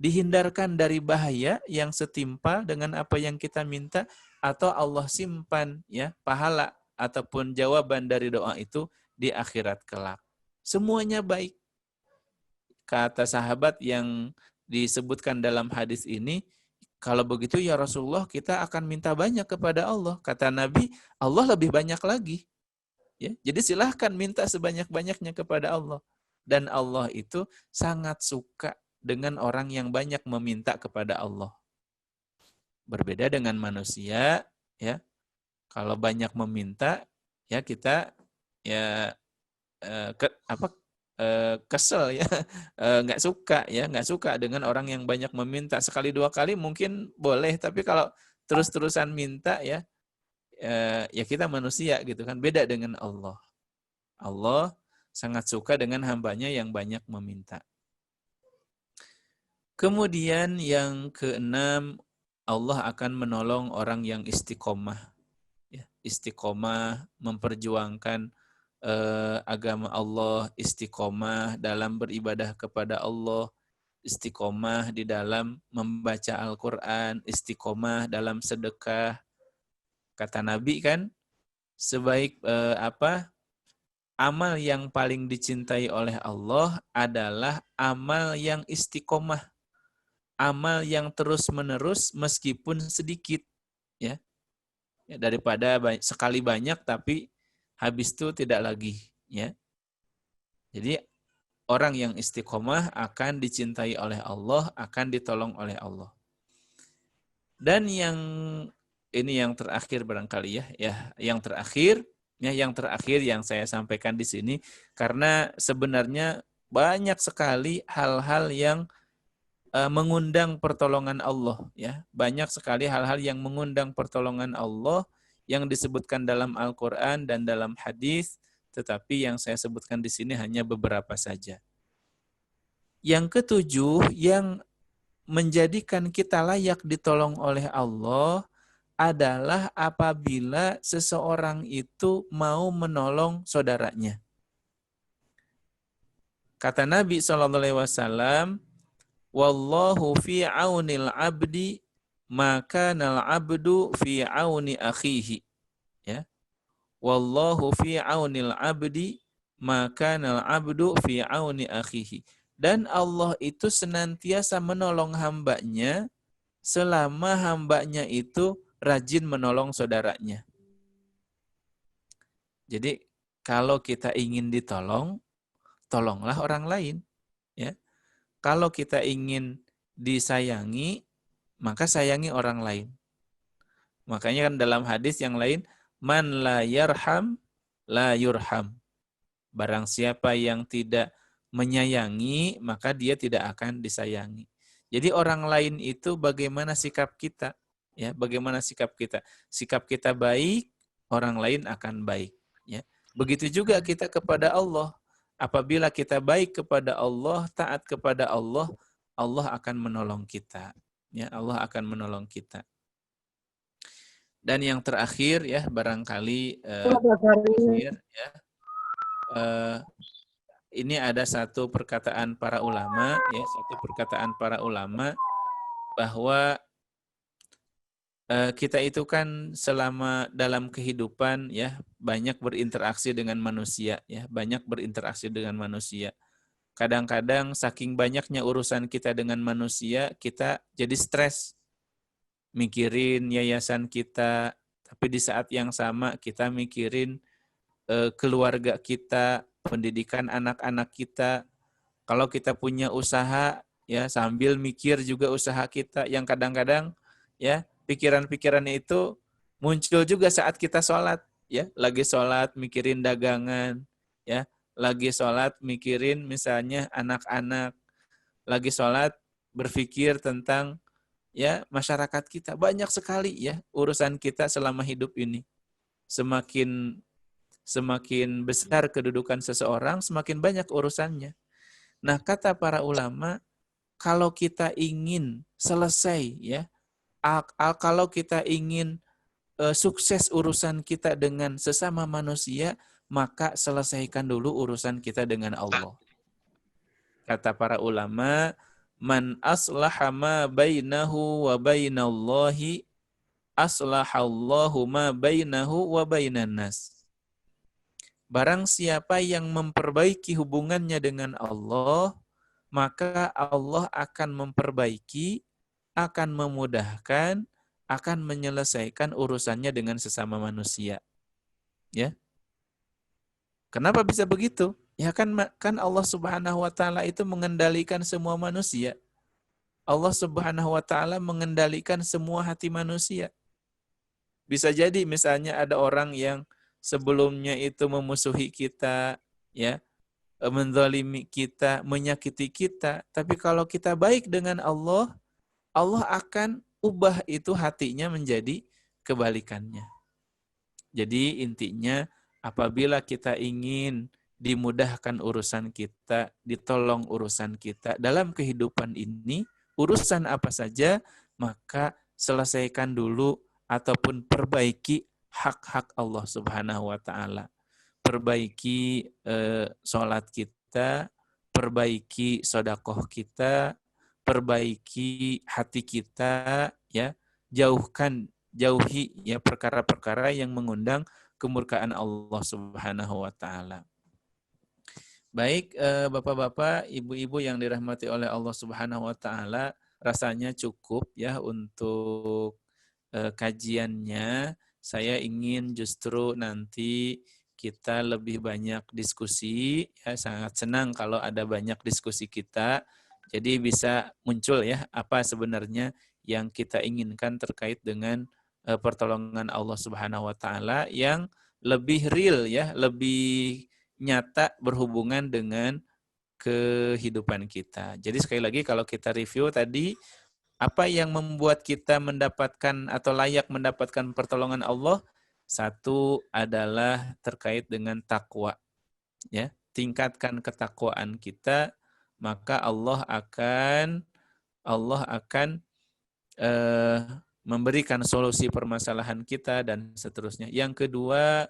dihindarkan dari bahaya yang setimpal dengan apa yang kita minta, atau Allah simpan ya pahala ataupun jawaban dari doa itu di akhirat kelak. Semuanya baik. Kata sahabat yang disebutkan dalam hadis ini, kalau begitu ya Rasulullah, kita akan minta banyak kepada Allah. Kata Nabi, Allah lebih banyak lagi. Ya, jadi silahkan minta sebanyak-banyaknya kepada Allah. Dan Allah itu sangat suka dengan orang yang banyak meminta kepada Allah. Berbeda dengan manusia, ya. Kalau banyak meminta, ya kita ya kesel ya, nggak suka dengan orang yang banyak meminta. Sekali dua kali mungkin boleh, tapi kalau terus-terusan minta ya kita manusia gitu kan, beda dengan Allah. Allah sangat suka dengan hambanya yang banyak meminta. Kemudian yang keenam, Allah akan menolong orang yang istiqomah. Ya, istiqomah memperjuangkan agama Allah, istiqomah dalam beribadah kepada Allah, istiqomah di dalam membaca Al-Quran, istiqomah dalam sedekah. Kata Nabi kan, sebaik amal yang paling dicintai oleh Allah adalah amal yang istiqomah, amal yang terus-menerus meskipun sedikit, ya. Daripada sekali banyak tapi habis itu tidak lagi, ya. Jadi orang yang istiqomah akan dicintai oleh Allah, akan ditolong oleh Allah. Dan ini yang terakhir barangkali yang terakhir yang saya sampaikan di sini, karena sebenarnya banyak sekali hal-hal yang mengundang pertolongan Allah, ya. Banyak sekali hal-hal yang mengundang pertolongan Allah yang disebutkan dalam Al-Qur'an dan dalam hadis, tetapi yang saya sebutkan di sini hanya beberapa saja. Yang ketujuh yang menjadikan kita layak ditolong oleh Allah adalah apabila seseorang itu mau menolong saudaranya. Kata Nabi SAW, wallahu fi aunil abdi maka nal abdu fi auni akhihi. Ya. Wallahu fi aunil abdi maka nal abdu fi auni akhihi. Dan Allah itu senantiasa menolong hambanya selama hambanya itu rajin menolong saudaranya. Jadi kalau kita ingin ditolong, tolonglah orang lain. Ya. Kalau kita ingin disayangi, maka sayangi orang lain. Makanya kan dalam hadis yang lain, man la yarham la yurham. Barang siapa yang tidak menyayangi, maka dia tidak akan disayangi. Jadi orang lain itu bagaimana sikap kita, ya, bagaimana sikap kita. Sikap kita baik, orang lain akan baik, ya. Begitu juga kita kepada Allah. Apabila kita baik kepada Allah, taat kepada Allah, Allah akan menolong kita, ya. Allah akan menolong kita. Dan yang terakhir ya, barangkali ini ada satu perkataan para ulama, ya, bahwa kita itu kan selama dalam kehidupan ya banyak berinteraksi dengan manusia ya, banyak berinteraksi dengan manusia. Kadang-kadang saking banyaknya urusan kita dengan manusia, kita jadi stres mikirin yayasan kita, tapi di saat yang sama kita mikirin keluarga kita, pendidikan anak-anak kita. Kalau kita punya usaha ya sambil mikir juga usaha kita yang kadang-kadang ya pikiran-pikirannya itu muncul juga saat kita sholat ya, lagi sholat mikirin dagangan ya, lagi sholat mikirin misalnya anak-anak, lagi sholat berpikir tentang ya masyarakat kita. Banyak sekali ya urusan kita selama hidup ini. Semakin besar kedudukan seseorang, semakin banyak urusannya. Nah, kata para ulama, kalau kita ingin selesai ya, kalau kita ingin sukses urusan kita dengan sesama manusia, maka selesaikan dulu urusan kita dengan Allah. Kata para ulama, man aslaha ma bainahu wa bainallahi aslahallahu ma bainahu wa bainan nas. Barang siapa yang memperbaiki hubungannya dengan Allah, maka Allah akan memperbaiki, akan memudahkan, akan menyelesaikan urusannya dengan sesama manusia. Ya. Kenapa bisa begitu? Ya kan Allah Subhanahu wa taala itu mengendalikan semua manusia. Allah Subhanahu wa taala mengendalikan semua hati manusia. Bisa jadi misalnya ada orang yang sebelumnya itu memusuhi kita, ya, menzalimi kita, menyakiti kita, tapi kalau kita baik dengan Allah, Allah akan ubah itu hatinya menjadi kebalikannya. Jadi intinya apabila kita ingin dimudahkan urusan kita, ditolong urusan kita dalam kehidupan ini, urusan apa saja, maka selesaikan dulu ataupun perbaiki hak-hak Allah Subhanahu wa taala. Perbaiki sholat kita, perbaiki sedekah kita, perbaiki hati kita, ya, jauhi ya perkara-perkara yang mengundang kemurkaan Allah Subhanahu wa taala. Baik, Bapak-bapak, Ibu-ibu yang dirahmati oleh Allah Subhanahu wa taala, rasanya cukup ya untuk kajiannya. Saya ingin justru nanti kita lebih banyak diskusi, ya sangat senang kalau ada banyak diskusi kita. Jadi bisa muncul ya apa sebenarnya yang kita inginkan terkait dengan pertolongan Allah Subhanahu wa taala yang lebih real ya, lebih nyata berhubungan dengan kehidupan kita. Jadi sekali lagi kalau kita review tadi, apa yang membuat kita mendapatkan atau layak mendapatkan pertolongan Allah? Satu adalah terkait dengan takwa. Ya, tingkatkan ketakwaan kita, maka Allah akan memberikan solusi permasalahan kita dan seterusnya. Yang kedua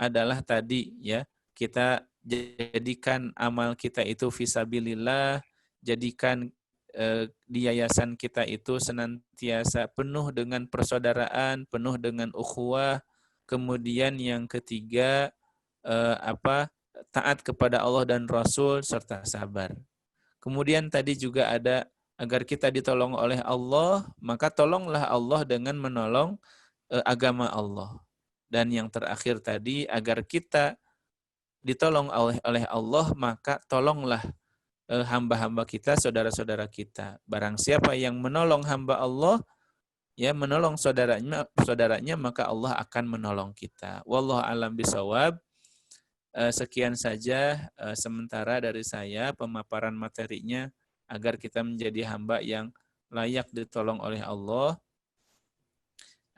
adalah tadi ya, kita jadikan amal kita itu fisabilillah, jadikan di yayasan kita itu senantiasa penuh dengan persaudaraan, penuh dengan ukhuwah. Kemudian yang ketiga taat kepada Allah dan Rasul serta sabar. Kemudian tadi juga ada agar kita ditolong oleh Allah, maka tolonglah Allah dengan menolong agama Allah. Dan yang terakhir tadi agar kita ditolong oleh Allah, maka tolonglah hamba-hamba kita, saudara-saudara kita. Barang siapa yang menolong hamba Allah, ya menolong saudaranya, maka Allah akan menolong kita. Wallahu a'lam bishawab. Sekian saja sementara dari saya pemaparan materinya agar kita menjadi hamba yang layak ditolong oleh Allah.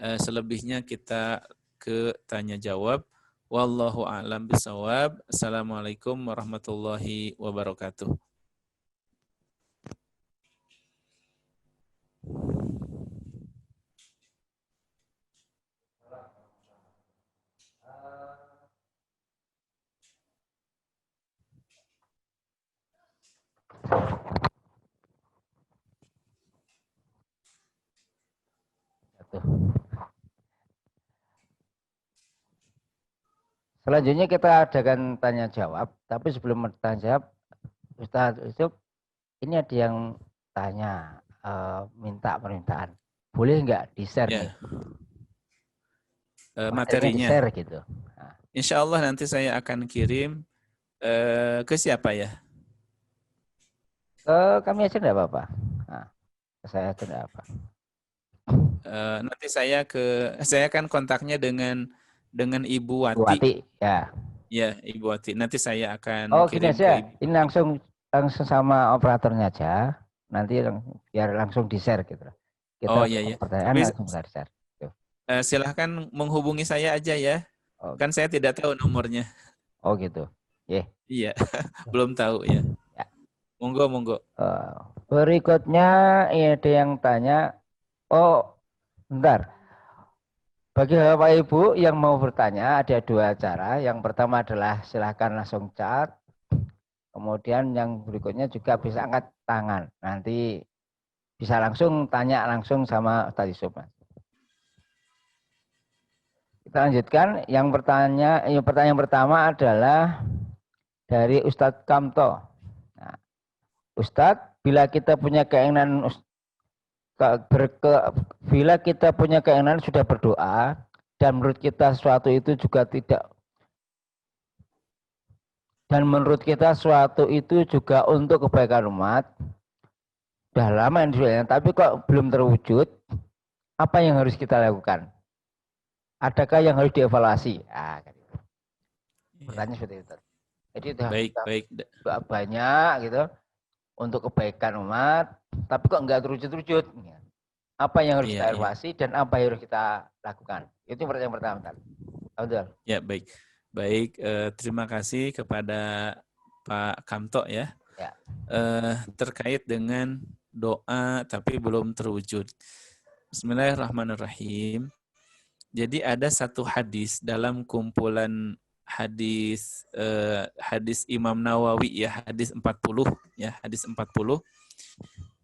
Selebihnya kita ke tanya jawab. Wallahu a'lam bishawab. Assalamualaikum warahmatullahi wabarakatuh. Jatuh. Selanjutnya kita adakan tanya jawab, tapi sebelum tanya jawab, Ustaz Yusuf, ini ada yang tanya, minta permintaan. Boleh nggak di-share Ya. nih? Materinya. Di-share gitu. Nah. Insya Allah nanti saya akan kirim ke siapa ya? Ke kami aja enggak apa-apa. Nah, ke saya aja enggak apa. Nanti saya kan kontaknya dengan Ibu Wati. Bu Wati, ya. Ya, Ibu Wati. Nanti saya akan Gini kirim ke aja. Ibu. Ini langsung sama operatornya aja. Nanti biar langsung di-share gitu. Kita iya. pertanyaan Tapi langsung bisa di-share. silahkan menghubungi saya aja ya. Kan saya tidak tahu nomornya. Oh gitu. Iya, belum tahu ya. Monggo. Berikutnya ada yang tanya, bentar. Bagi Bapak Ibu yang mau bertanya ada dua cara. Yang pertama adalah silahkan langsung chat. Kemudian yang berikutnya juga bisa angkat tangan. Nanti bisa langsung tanya langsung sama Ustaz Yusuf. Kita lanjutkan. Pertanyaan pertama adalah dari Ustadz Kamto. Nah, Ustadz, bila kita punya keinginan sudah berdoa dan menurut kita suatu itu juga untuk kebaikan umat, sudah lama yang tapi kok belum terwujud, apa yang harus kita lakukan? Adakah yang harus dievaluasi? Pertanyaan seperti itu. Jadi baik. Doa banyak gitu untuk kebaikan umat, tapi kok enggak terwujud-wujud. Apa yang harus kita evaluasi dan apa yang harus kita lakukan? Itu pertanyaan pertama. Betul. Ya, baik. Terima kasih kepada Pak Kamto ya. Terkait dengan doa tapi belum terwujud. Bismillahirrahmanirrahim. Jadi ada satu hadis dalam kumpulan hadis Imam Nawawi ya, hadis 40 ya, hadis 40.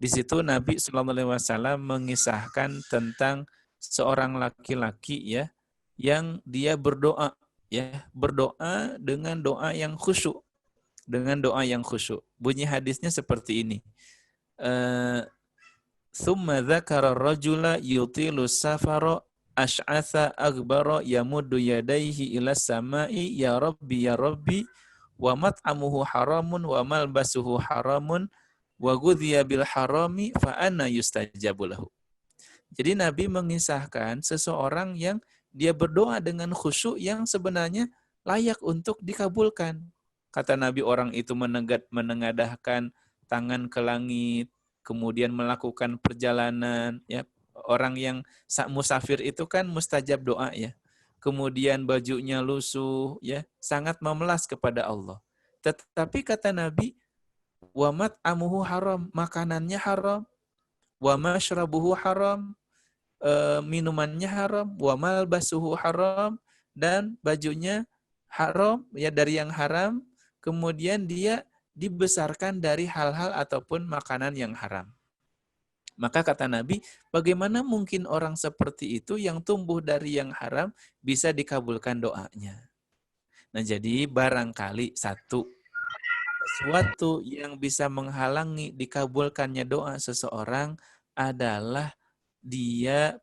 Di situ Nabi SAW mengisahkan tentang seorang laki-laki ya yang dia berdoa dengan doa yang khusyuk. Bunyi hadisnya seperti ini. Tsumma dzakara ar-rajula yutilu safara ash'atha aghbara yamuddu yadayhi ila samai ya rabbi wa mat'amuhu haramun wa malbasuhu haramun wa ghudhiya bil harami fa anna yustajabu lahu. Jadi Nabi mengisahkan seseorang yang dia berdoa dengan khusyuk yang sebenarnya layak untuk dikabulkan. Kata Nabi, orang itu menengadahkan tangan ke langit, kemudian melakukan perjalanan ya. Orang yang musafir itu kan mustajab doa ya. Kemudian bajunya lusuh ya, sangat memelas kepada Allah. Tetapi kata Nabi, wa mat'amuhu haram, makanannya haram, wa mashrabuhu haram, minumannya haram, wa malbasuhu haram, dan bajunya haram ya, dari yang haram, kemudian dia dibesarkan dari hal-hal ataupun makanan yang haram. Maka kata Nabi, bagaimana mungkin orang seperti itu yang tumbuh dari yang haram bisa dikabulkan doanya? Nah, jadi barangkali sesuatu yang bisa menghalangi dikabulkannya doa seseorang adalah dia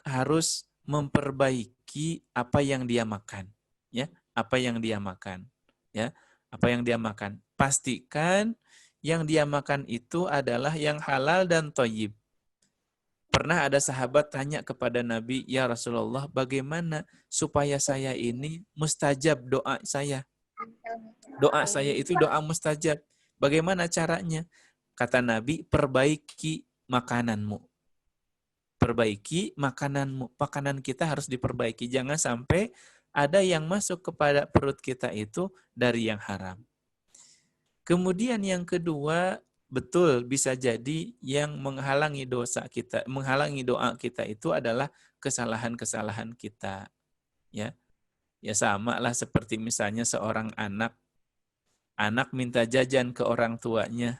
harus memperbaiki apa yang dia makan, ya, apa yang dia makan. Pastikan yang dia makan itu adalah yang halal dan thayyib. Pernah ada sahabat tanya kepada Nabi, ya Rasulullah, bagaimana supaya saya ini mustajab doa saya? Doa saya itu doa mustajab. Bagaimana caranya? Kata Nabi, perbaiki makananmu. Perbaiki makananmu. Makanan kita harus diperbaiki. Jangan sampai ada yang masuk kepada perut kita itu dari yang haram. Kemudian yang kedua, betul bisa jadi yang menghalangi doa kita itu adalah kesalahan-kesalahan kita. Ya sama lah seperti misalnya seorang anak minta jajan ke orang tuanya.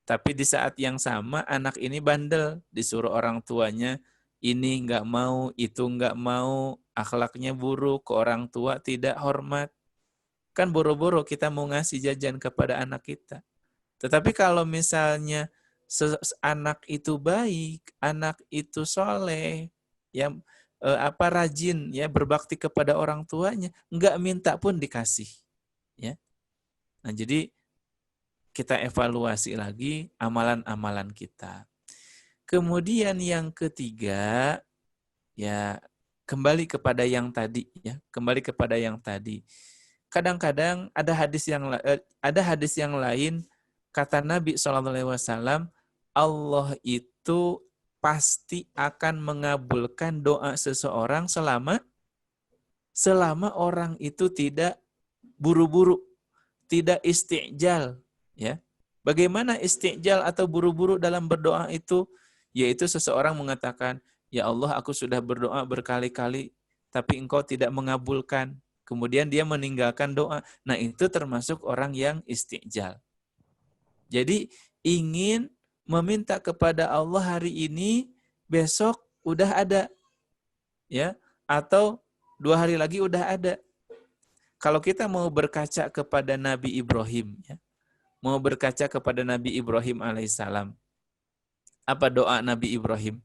Tapi di saat yang sama anak ini bandel, disuruh orang tuanya ini enggak mau, itu enggak mau, akhlaknya buruk, ke orang tua tidak hormat. Kan boro-boro kita mau ngasih jajan kepada anak kita. Tetapi kalau misalnya anak itu baik, anak itu soleh, ya rajin, ya berbakti kepada orang tuanya, nggak minta pun dikasih, ya. Nah, jadi kita evaluasi lagi amalan-amalan kita. Kemudian yang ketiga, ya kembali kepada yang tadi, ya kembali kepada yang tadi. Kadang-kadang ada hadis yang lain, kata Nabi SAW, Allah itu pasti akan mengabulkan doa seseorang selama orang itu tidak buru-buru, tidak istijal, ya. Bagaimana istijal atau buru-buru dalam berdoa itu? Yaitu seseorang mengatakan, ya Allah, aku sudah berdoa berkali-kali, tapi Engkau tidak mengabulkan. Kemudian dia meninggalkan doa. Nah, itu termasuk orang yang istijal. Jadi ingin meminta kepada Allah hari ini, besok udah ada, ya, atau 2 hari lagi udah ada. Kalau kita mau berkaca kepada Nabi Ibrahim, ya, mau berkaca kepada Nabi Ibrahim alaihissalam, apa doa Nabi Ibrahim?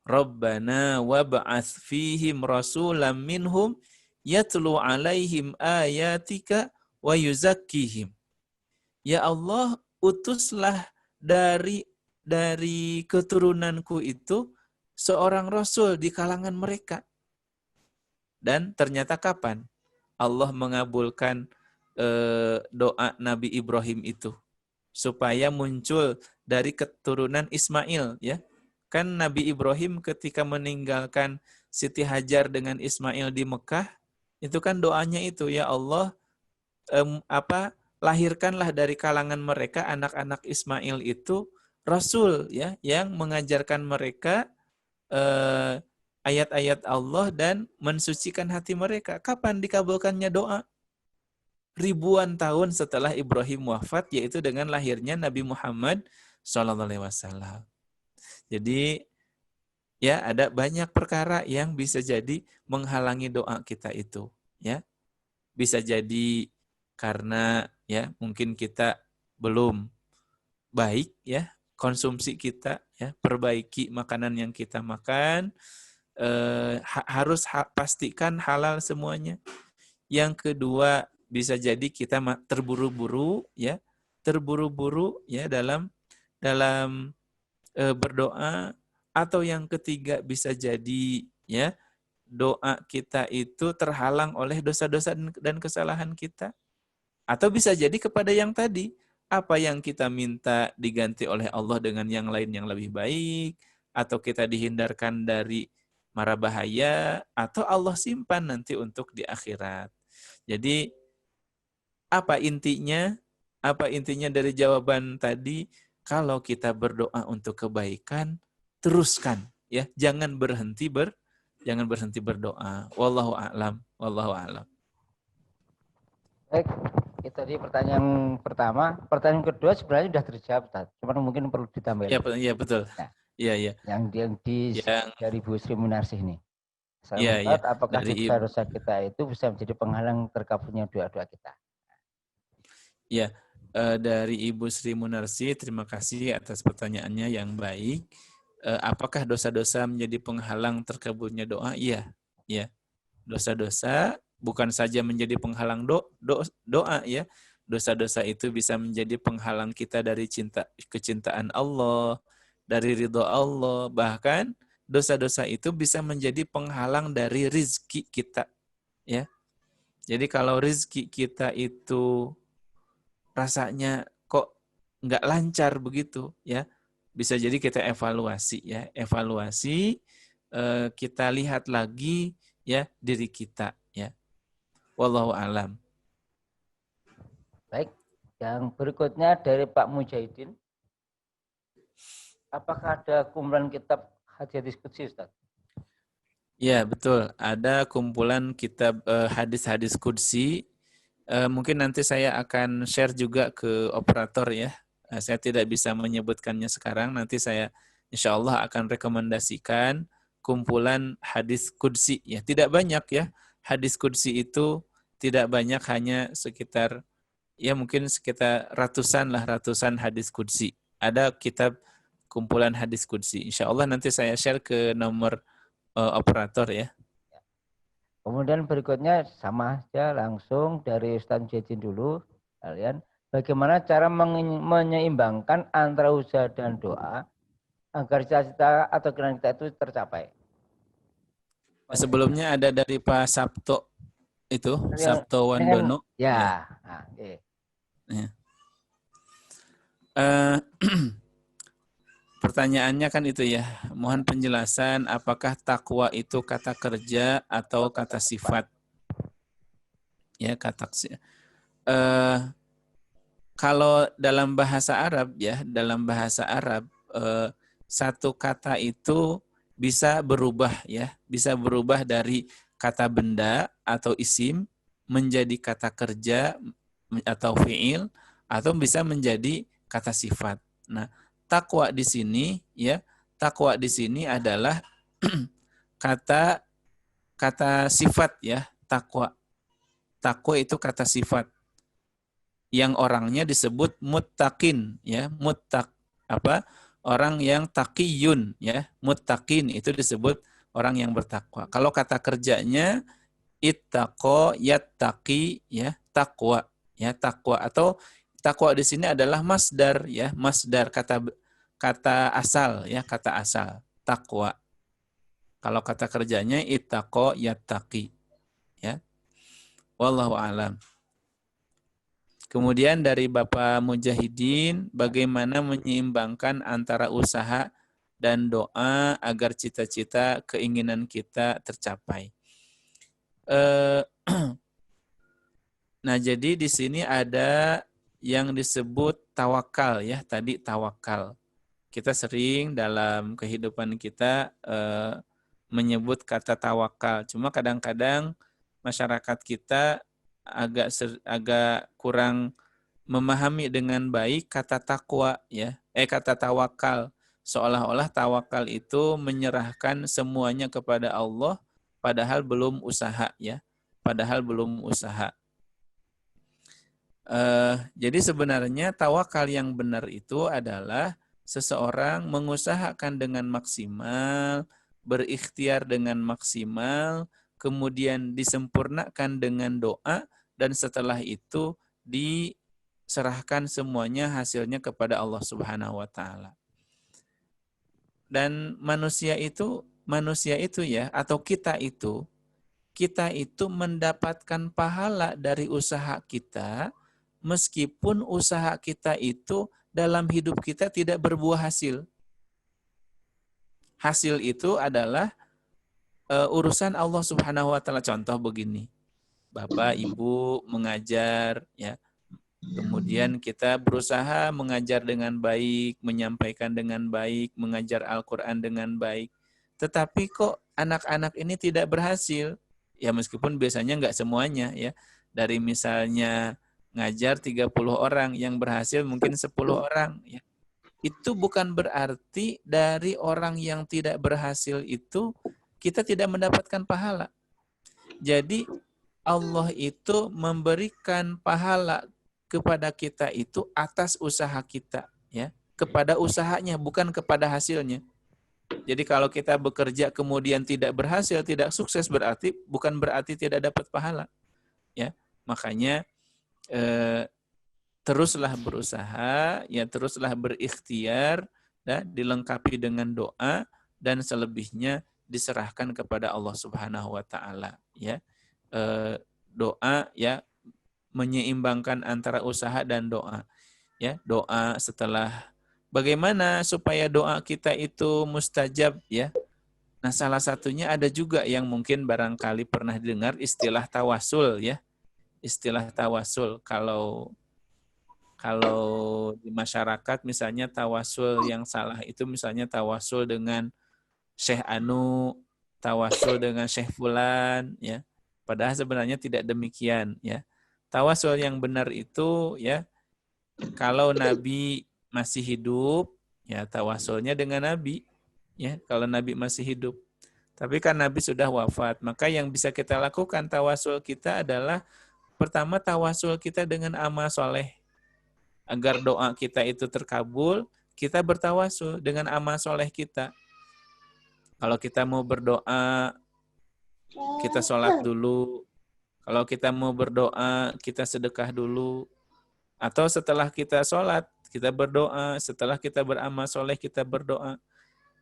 Rabbana wab'ats fihim rasulam minhum yatlu alaihim ayatika wa yuzakkihim. Ya Allah, utuslah dari keturunanku itu seorang rasul di kalangan mereka. Dan ternyata kapan Allah mengabulkan doa Nabi Ibrahim itu? Supaya muncul dari keturunan Ismail, ya. Kan Nabi Ibrahim ketika meninggalkan Siti Hajar dengan Ismail di Mekah, itu kan doanya itu, ya Allah, lahirkanlah dari kalangan mereka anak-anak Ismail itu rasul, ya, yang mengajarkan mereka ayat-ayat Allah dan mensucikan hati mereka. Kapan dikabulkannya doa? Ribuan tahun setelah Ibrahim wafat, yaitu dengan lahirnya Nabi Muhammad SAW. Jadi, ya ada banyak perkara yang bisa jadi menghalangi doa kita itu, ya. Bisa jadi karena, ya, mungkin kita belum baik, ya, konsumsi kita, ya, perbaiki makanan yang kita makan, harus pastikan halal semuanya. Yang kedua, bisa jadi kita terburu-buru, ya, dalam berdoa. Atau yang ketiga bisa jadi, ya, doa kita itu terhalang oleh dosa-dosa dan kesalahan kita. Atau bisa jadi kepada yang tadi, apa yang kita minta diganti oleh Allah dengan yang lain yang lebih baik, atau kita dihindarkan dari mara bahaya, atau Allah simpan nanti untuk di akhirat. Jadi apa intinya? Apa intinya dari jawaban tadi? Kalau kita berdoa untuk kebaikan, teruskan, ya. Jangan berhenti berdoa. Wallahu a'lam. Baik, itu tadi pertanyaan pertama. Pertanyaan kedua sebenarnya sudah terjawab, Ustaz. Cuma mungkin perlu ditambahin. Ya, betul. Nah, iya. Dari Bu Sri Munarsih ini. Iya. Apakah dosa-dosa kita itu bisa menjadi penghalang terkabulnya doa-doa kita? Ya, dari Ibu Sri Munarsih, terima kasih atas pertanyaannya yang baik. Apakah dosa-dosa menjadi penghalang terkabulnya doa? Iya, ya. Dosa-dosa bukan saja menjadi penghalang doa, ya. Dosa-dosa itu bisa menjadi penghalang kita dari kecintaan Allah, dari ridho Allah. Bahkan dosa-dosa itu bisa menjadi penghalang dari rizki kita, ya. Jadi kalau rizki kita itu rasanya kok nggak lancar begitu, ya, bisa jadi kita evaluasi, ya, kita lihat lagi, ya, diri kita, ya. Wallahu a'lam. Baik, yang berikutnya dari Pak Mujahidin. Apakah ada kumpulan kitab hadis qudsi, Ustaz? Ya, betul. Ada kumpulan kitab hadis-hadis qudsi. Mungkin nanti saya akan share juga ke operator, ya. Saya tidak bisa menyebutkannya sekarang. Nanti saya insya Allah akan rekomendasikan kumpulan hadis qudsi ya. Tidak banyak ya. Hadis qudsi itu tidak banyak, hanya sekitar ya mungkin sekitar ratusan hadis qudsi. Ada kitab kumpulan hadis qudsi. Insya Allah nanti saya share ke nomor operator ya. Kemudian berikutnya sama aja langsung dari Ustaz Jejin dulu kalian. Bagaimana cara menyeimbangkan antara usaha dan doa agar cita-cita atau keinginan kita itu tercapai? Sebelumnya ada dari Pak Sabto itu, Sabto Wandono. Ya. Nah, okay. Ya. Pertanyaannya kan itu ya, mohon penjelasan apakah takwa itu kata kerja atau kata sifat? Ya, kalau dalam bahasa Arab ya, satu kata itu bisa berubah ya, bisa berubah dari kata benda atau isim menjadi kata kerja atau fiil, atau bisa menjadi kata sifat. Nah, takwa di sini ya, takwa di sini adalah kata sifat ya, takwa. Takwa itu kata sifat yang orangnya disebut muttaqin ya, orang yang taqiyun ya, muttaqin itu disebut orang yang bertakwa. Kalau kata kerjanya ittaqo yattaqi ya, takwa ya, takwa, atau takwa di sini adalah masdar ya, masdar kata asal ya, kata asal takwa. Kalau kata kerjanya ittaqo yattaqi ya. Wallahu a'lam. Kemudian dari Bapak Mujahidin, bagaimana menyeimbangkan antara usaha dan doa agar cita-cita keinginan kita tercapai. Nah, jadi di sini ada yang disebut tawakal ya, tadi tawakal. Kita sering dalam kehidupan kita menyebut kata tawakal. Cuma kadang-kadang masyarakat kita agak kurang memahami dengan baik kata takwa ya, kata tawakal. Seolah-olah tawakal itu menyerahkan semuanya kepada Allah, padahal belum usaha ya, padahal belum usaha. Jadi sebenarnya tawakal yang benar itu adalah seseorang mengusahakan dengan maksimal, berikhtiar dengan maksimal, kemudian disempurnakan dengan doa, dan setelah itu diserahkan semuanya hasilnya kepada Allah Subhanahu wa taala. Dan manusia itu ya, atau kita itu mendapatkan pahala dari usaha kita, meskipun usaha kita itu dalam hidup kita tidak berbuah hasil. Hasil itu adalah urusan Allah Subhanahu wa taala. Contoh begini. Bapak, Ibu mengajar ya. Kemudian kita berusaha mengajar dengan baik, menyampaikan dengan baik, mengajar Al-Qur'an dengan baik. Tetapi kok anak-anak ini tidak berhasil? Ya meskipun biasanya enggak semuanya ya. Dari misalnya ngajar 30 orang, yang berhasil mungkin 10 orang ya. Itu bukan berarti dari orang yang tidak berhasil itu kita tidak mendapatkan pahala. Jadi Allah itu memberikan pahala kepada kita itu atas usaha kita ya, kepada usahanya, bukan kepada hasilnya. Jadi kalau kita bekerja kemudian tidak berhasil, tidak sukses, bukan berarti tidak dapat pahala ya. Makanya teruslah berusaha ya, teruslah berikhtiar dan dilengkapi dengan doa, dan selebihnya diserahkan kepada Allah Subhanahu wa taala ya. Doa ya, menyeimbangkan antara usaha dan doa ya. Doa setelah, bagaimana supaya doa kita itu mustajab ya. Nah, salah satunya ada juga yang mungkin barangkali pernah dengar istilah tawasul ya. Istilah tawasul, kalau di masyarakat misalnya tawasul yang salah itu misalnya tawasul dengan Syekh Anu, tawasul dengan Syekh Fulan ya. Padahal sebenarnya tidak demikian ya. Tawasul yang benar itu ya, kalau Nabi masih hidup ya tawasulnya dengan Nabi ya, kalau Nabi masih hidup. Tapi kan Nabi sudah wafat, maka yang bisa kita lakukan tawasul kita adalah pertama tawasul kita dengan amal soleh. Agar doa kita itu terkabul, kita bertawasul dengan amal soleh kita. Kalau kita mau berdoa, kita sholat dulu. Kalau kita mau berdoa, kita sedekah dulu. Atau setelah kita sholat, kita berdoa. Setelah kita beramal soleh, kita berdoa.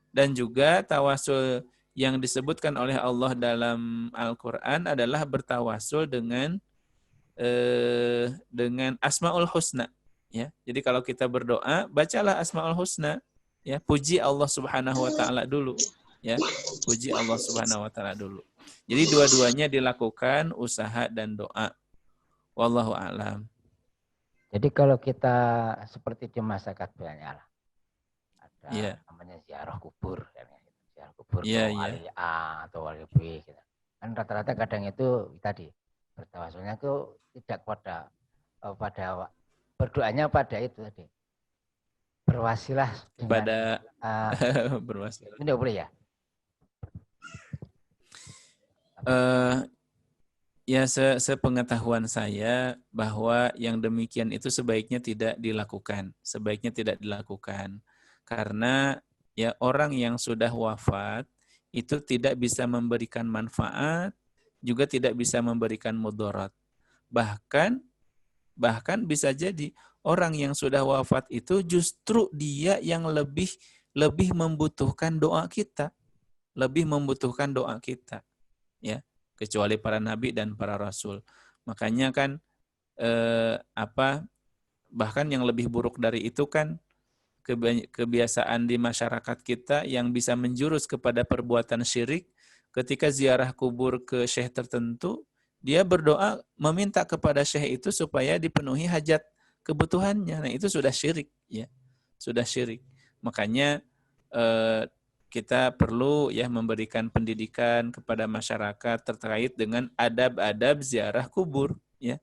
Dan juga tawasul yang disebutkan oleh Allah dalam Al-Quran adalah bertawasul dengan Asmaul Husna. Ya, jadi kalau kita berdoa, bacalah Asmaul Husna. Ya, puji Allah Subhanahu Wa Taala dulu. Ya, puji Allah Subhanahu Wa Taala dulu. Jadi dua-duanya dilakukan usaha dan doa. Wallahu a'lam. Jadi kalau kita seperti di masyarakat banyak lah, ada namanya ziarah kubur, ziarah kubur wali A atau wali B, gitu. Kan rata-rata kadang itu tadi bertawasulnya itu tidak pada berdoanya pada itu tadi, berwasilah pada berwasilah. Ini tidak boleh ya? Ya, sepengetahuan saya bahwa yang demikian itu sebaiknya tidak dilakukan. Sebaiknya tidak dilakukan. Karena ya orang yang sudah wafat itu tidak bisa memberikan manfaat, juga tidak bisa memberikan mudarat. Bahkan bisa jadi orang yang sudah wafat itu justru dia yang lebih membutuhkan doa kita. Lebih membutuhkan doa kita. Ya. Kecuali para nabi dan para rasul. Makanya kan bahkan yang lebih buruk dari itu kan kebiasaan di masyarakat kita yang bisa menjurus kepada perbuatan syirik. Ketika ziarah kubur ke syekh tertentu, dia berdoa meminta kepada syekh itu supaya dipenuhi hajat kebutuhannya. Nah, itu sudah syirik, ya. Sudah syirik. Makanya kita perlu ya memberikan pendidikan kepada masyarakat terkait dengan adab-adab ziarah kubur, ya.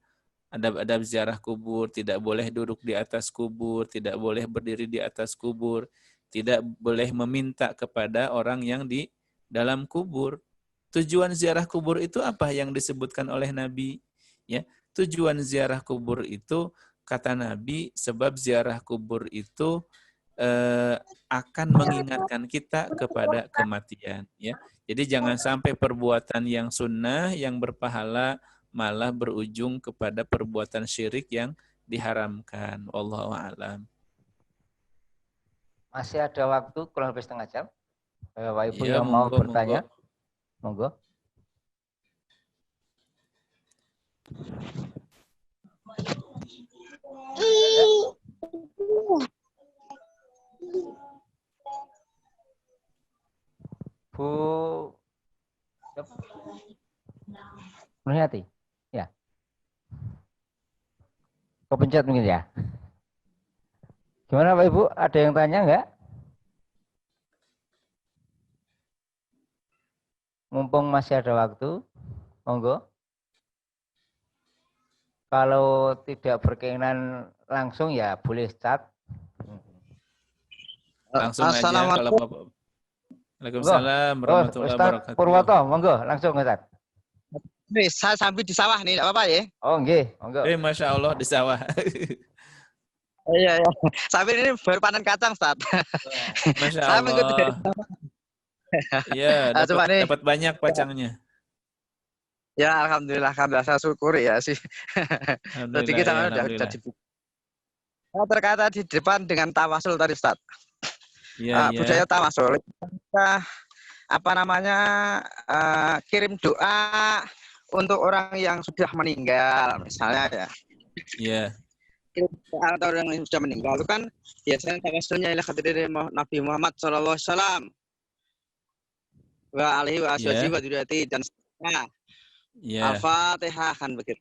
Adab-adab ziarah kubur, tidak boleh duduk di atas kubur, tidak boleh berdiri di atas kubur, tidak boleh meminta kepada orang yang di dalam kubur. Tujuan ziarah kubur itu apa yang disebutkan oleh Nabi, ya. Tujuan ziarah kubur itu kata Nabi sebab ziarah kubur itu akan mengingatkan kita kepada kematian, ya. Jadi jangan sampai perbuatan yang sunnah yang berpahala malah berujung kepada perbuatan syirik yang diharamkan. Wallahu a'lam. Masih ada waktu kurang lebih setengah jam. Bapak Ibu Ya, yang mau bertanya, monggo. Bu Nurhayati, ya. Kepencet mungkin ya. Gimana Pak Ibu? Ada yang tanya enggak? Mumpung masih ada waktu, monggo. Kalau tidak berkeinginan langsung ya boleh chat. Langsung aja kalau Bapak. Waalaikumsalam warahmatullahi wabarakatuh. Purwoto, monggo langsung Ustaz. Saya sambil di sawah nih, enggak apa-apa ya? Oh, nggih, monggo. Masya Allah di sawah. Iya. Sambil ini baru panen kacang, Ustaz. Masya Allah. Iya, dapat banyak kacangnya. Ya, alhamdulillah saya syukuri ya sih. Tadi kita udah dibuka. Terkata di depan dengan tawasul tadi, Ustaz. Ya, budaya tawasul. Kita kirim doa untuk orang yang sudah meninggal, misalnya ya. Iya. Kirim doa untuk orang yang sudah meninggal itu kan biasanya tawasulnya ila khadirin Nabi Muhammad sallallahu alaihi wasallam wa alihi wa ashabihi wa dzurriyyati dan seterusnya. Al-Fatihah kan begitu.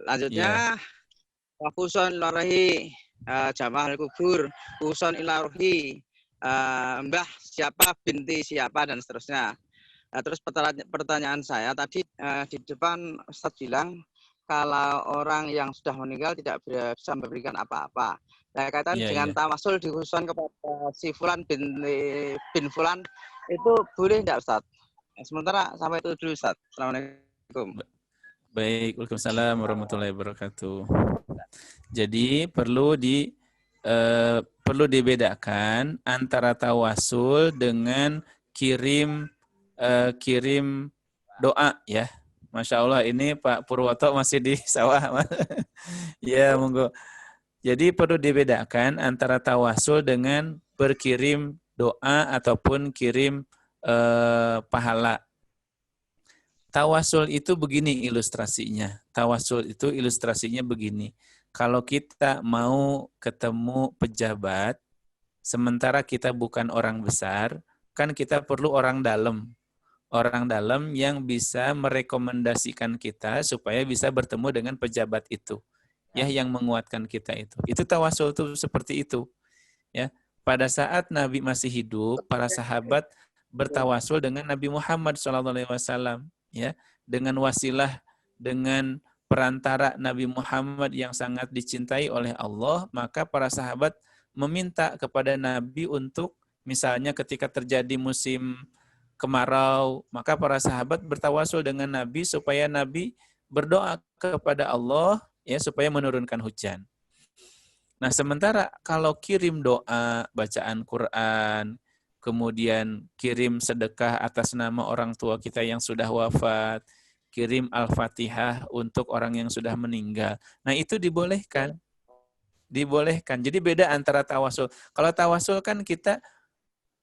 Lanjutnya wa khusun larahi jamaah kubur, khusun ila ruhi mbah siapa, binti siapa, dan seterusnya. Nah, terus pertanyaan saya tadi di depan Ustaz bilang kalau orang yang sudah meninggal tidak bisa memberikan apa-apa. Nah, kaitan dengan tawasul dikhususkan kepada si Fulan bin Fulan itu boleh tidak Ustaz? Sementara sampai itu dulu Ustaz. Assalamualaikum. Baik, Waalaikumsalam warahmatullahi wabarakatuh. Jadi perlu dibedakan antara tawasul dengan kirim doa ya. Masya Allah, ini Pak Purwoto masih di sawah. Ya, monggo. Jadi perlu dibedakan antara tawasul dengan berkirim doa ataupun kirim pahala. Tawasul itu begini ilustrasinya. Tawasul itu ilustrasinya begini. Kalau kita mau ketemu pejabat, sementara kita bukan orang besar, kan kita perlu orang dalam. Orang dalam yang bisa merekomendasikan kita supaya bisa bertemu dengan pejabat itu. Ya, yang menguatkan kita itu. Itu tawasul itu seperti itu. Ya, pada saat Nabi masih hidup, para sahabat bertawasul dengan Nabi Muhammad SAW. Ya, dengan wasilah, dengan perantara Nabi Muhammad yang sangat dicintai oleh Allah, maka para sahabat meminta kepada Nabi untuk misalnya ketika terjadi musim kemarau, maka para sahabat bertawasul dengan Nabi supaya Nabi berdoa kepada Allah ya supaya menurunkan hujan. Nah, sementara kalau kirim doa, bacaan Quran, kemudian kirim sedekah atas nama orang tua kita yang sudah wafat, kirim Al-Fatihah untuk orang yang sudah meninggal. Nah, itu dibolehkan. Dibolehkan. Jadi beda antara tawasul. Kalau tawasul kan kita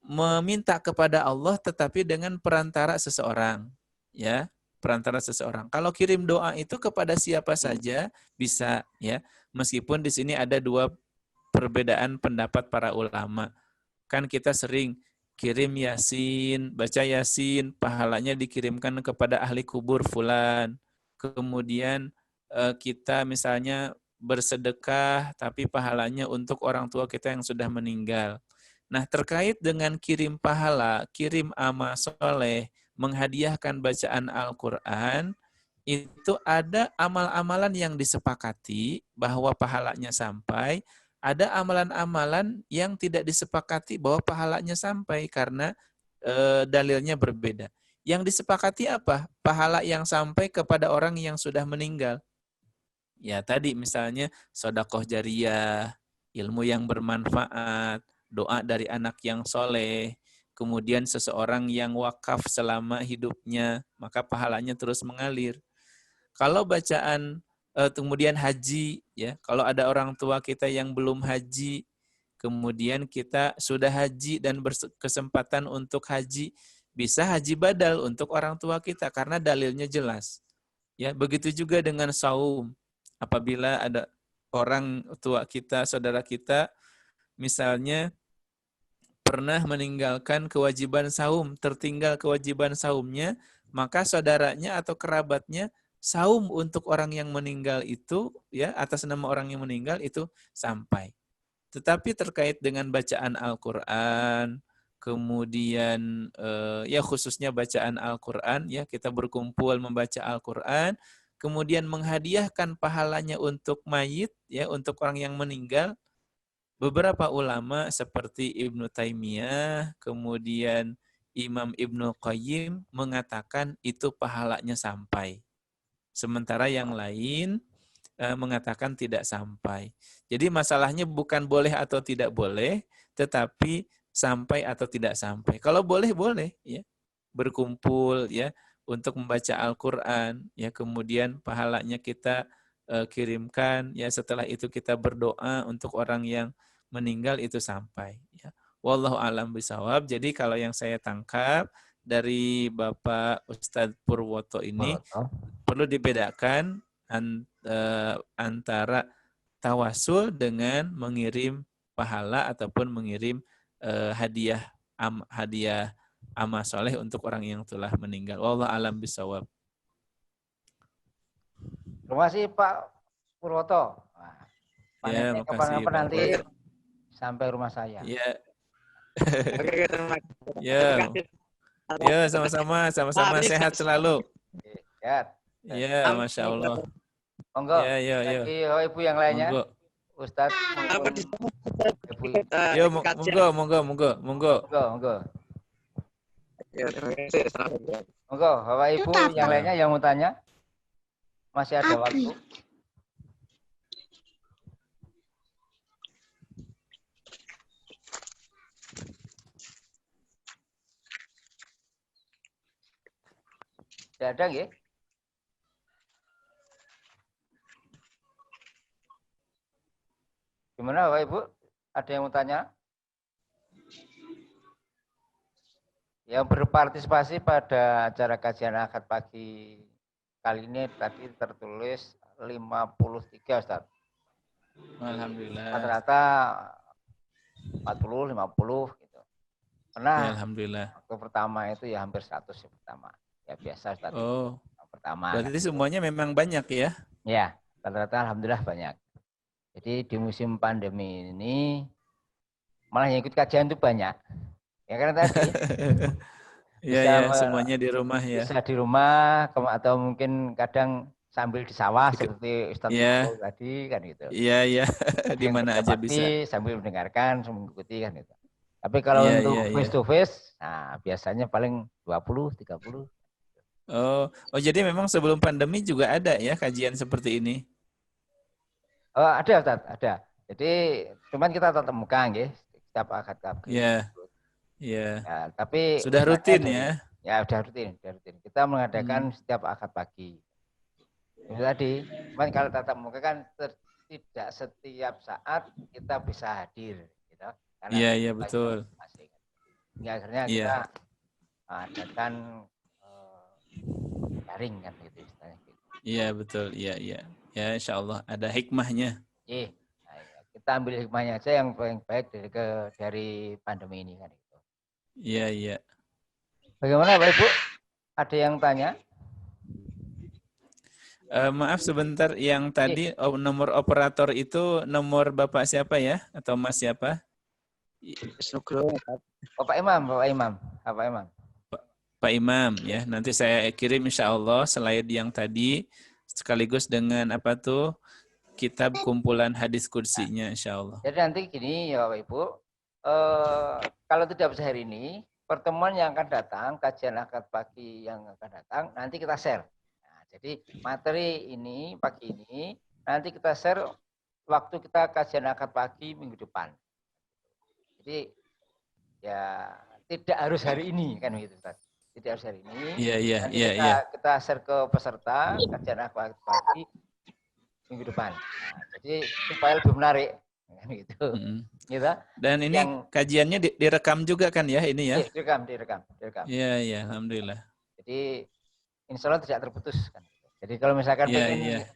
meminta kepada Allah tetapi dengan perantara seseorang, ya, perantara seseorang. Kalau kirim doa itu kepada siapa saja bisa, ya. Meskipun di sini ada dua perbedaan pendapat para ulama. Kan kita sering kirim Yasin, baca Yasin, pahalanya dikirimkan kepada ahli kubur fulan. Kemudian kita misalnya bersedekah, tapi pahalanya untuk orang tua kita yang sudah meninggal. Nah, terkait dengan kirim pahala, kirim amal soleh, menghadiahkan bacaan Al-Quran, itu ada amal-amalan yang disepakati bahwa pahalanya sampai, ada amalan-amalan yang tidak disepakati bahwa pahalanya sampai karena dalilnya berbeda. Yang disepakati apa? Pahala yang sampai kepada orang yang sudah meninggal. Ya tadi misalnya sedekah jariyah, ilmu yang bermanfaat, doa dari anak yang soleh, kemudian seseorang yang wakaf selama hidupnya, maka pahalanya terus mengalir. Kalau bacaan kemudian haji, ya, kalau ada orang tua kita yang belum haji, kemudian kita sudah haji dan berkesempatan untuk haji, bisa haji badal untuk orang tua kita karena dalilnya jelas. Ya, begitu juga dengan saum. Apabila ada orang tua kita, saudara kita, misalnya pernah meninggalkan kewajiban saum, tertinggal kewajiban saumnya, maka saudaranya atau kerabatnya saum untuk orang yang meninggal itu, ya, atas nama orang yang meninggal itu sampai. Tetapi terkait dengan bacaan Al-Quran, kemudian ya khususnya bacaan Al-Quran, ya kita berkumpul membaca Al-Quran, kemudian menghadiahkan pahalanya untuk mayit, ya untuk orang yang meninggal. Beberapa ulama seperti Ibnu Taimiyah, kemudian Imam Ibnu Qayyim mengatakan itu pahalanya sampai. Sementara yang lain mengatakan tidak sampai. Jadi masalahnya bukan boleh atau tidak boleh, tetapi sampai atau tidak sampai. Kalau boleh, boleh. Ya. Berkumpul ya untuk membaca Al-Quran. Ya, kemudian pahalanya kita kirimkan. Ya, setelah itu kita berdoa untuk orang yang meninggal itu sampai. Ya. Wallahu a'lam bishawab. Jadi kalau yang saya tangkap dari Bapak Ustadz Purwoto ini perlu dibedakan antara tawasul dengan mengirim pahala ataupun mengirim hadiah amal soleh untuk orang yang telah meninggal. Wallahu a'lam bishawab. Terima kasih Pak Purwoto. Ya, makasih. Kapan-kapan nanti sampai rumah saya. Ya. Oke, terima kasih. Ya, sama-sama sehat selalu. Sehat. Ya, Masya Allah. Monggo. Ya. Lagi ibu yang lainnya. Monggo. Ustaz. Yo, monggo. Monggo. Ya, terima kasih. Assalamualaikum. Monggo, Bapak Ibu Tetap. yang lainnya yang mau tanya? Masih ada Abi. waktu. Tidak ada nggih? Gimana Bapak Ibu? Ada yang mau tanya? Yang berpartisipasi pada acara kajian akad pagi kali ini tadi tertulis 53 Ustaz. Alhamdulillah. Rata-rata 40, 50 gitu. Ya, Karena alhamdulillah. waktu pertama itu ya hampir 100 yang pertama. Ya biasa Ustaz. Oh, Yang pertama. berarti semuanya memang banyak ya? Ya, rata-rata alhamdulillah banyak. Jadi di musim pandemi ini malah yang ikut kajian itu banyak. Ya karena tadi Iya, bisa ya, semuanya di rumah ya. bisa di rumah atau mungkin kadang sambil di sawah seperti Ustadz Iya. Paul tadi kan gitu. Iya, iya, Ada di yang mana kerja aja bakti bisa. sambil mendengarkan, sambil mengikuti kan gitu. Tapi kalau Iya, untuk iya, face iya. to face, nah biasanya paling 20, 30. Oh, jadi memang sebelum pandemi juga ada ya kajian seperti ini. Oh, ada Ustadz, ada. Jadi cuman kita tatap muka nggih, setiap akad pagi. Iya. Iya. Ya, tapi Sudah usahanya rutin dari- ya. Ya, udah rutin. Kita mengadakan setiap akad pagi. Itu tadi, cuman kalau tatap muka kan tidak setiap saat kita bisa hadir, gitu. Karena Iya, ada iya, tugas betul. masing-masing. Hingga akhirnya Iya. kita adakan daring kan gitu istilahnya. Gitu. Iya, betul. Iya, iya. Ya, insya Allah ada hikmahnya. Nah, ya. Kita ambil hikmahnya aja yang paling baik dari pandemi ini kan gitu. Iya, iya. Bagaimana Bapak Ibu? Ada yang tanya? Maaf sebentar, yang tadi nomor operator itu nomor Bapak siapa ya? Atau Mas siapa? Bapak Imam. Pak Imam ya. Nanti saya kirim insya Allah slide yang tadi sekaligus dengan apa tuh kitab kumpulan hadis kursinya insya Allah. Jadi nanti gini ya Bapak Ibu, kalau tidak bisa hari ini, pertemuan yang akan datang, kajian akad pagi yang akan datang, nanti kita share. Nah, jadi materi ini pagi ini nanti kita share waktu kita kajian akad pagi minggu depan. Jadi ya tidak harus hari ini kan gitu Ustaz. Tidak harus hari ini. Iya. Kita share ke peserta kajian akad pagi minggu depan. Nah, jadi supaya lebih menarik kan gitu. Gitu. Dan ini kajiannya direkam juga kan ya ini ya? Direkam. Iya, alhamdulillah. Jadi insya Allah tidak terputus kan. Jadi kalau misalkan Iya.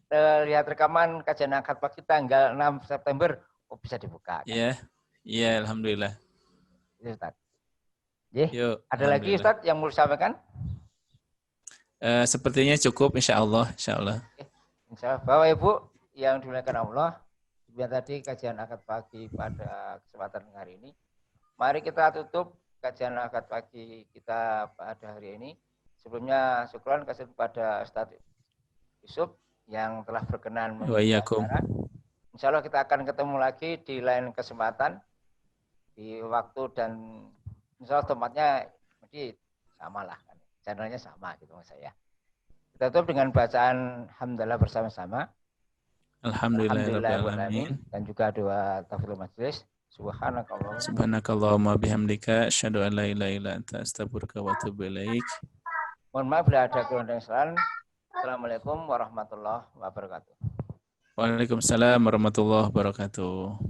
lihat rekaman kajian akad pagi tanggal 6 September, bisa dibuka. Kan? Iya, alhamdulillah. Itu Ustaz. Yuk, ada lagi Ustaz yang mau disampaikan? Sepertinya cukup insya Allah. Insya Allah. Bapak Ibu yang dimuliakan Allah, seperti tadi kajian akad pagi pada kesempatan hari ini. Mari kita tutup kajian akad pagi kita pada hari ini. Sebelumnya syukran kasih kepada Ustaz Yusuf yang telah berkenan Wa'alaikumsalam. Insya Allah kita akan ketemu lagi di lain kesempatan di waktu dan insya Allah tempatnya sama lah kan. Channelnya sama gitu mas saya. Kita tutup dengan bacaan Alhamdulillah bersama-sama. Alhamdulillahirrahmanirrahim. Dan juga doa tafsir majelis. Subhanakallahumma bihamdika asyhadu an la ilaha illa anta astaghfiruka wa atubu ilaik. Mohon maaf bila ada kurang dan kesalahan. Assalamualaikum warahmatullahi wabarakatuh. Waalaikumsalam warahmatullahi wabarakatuh.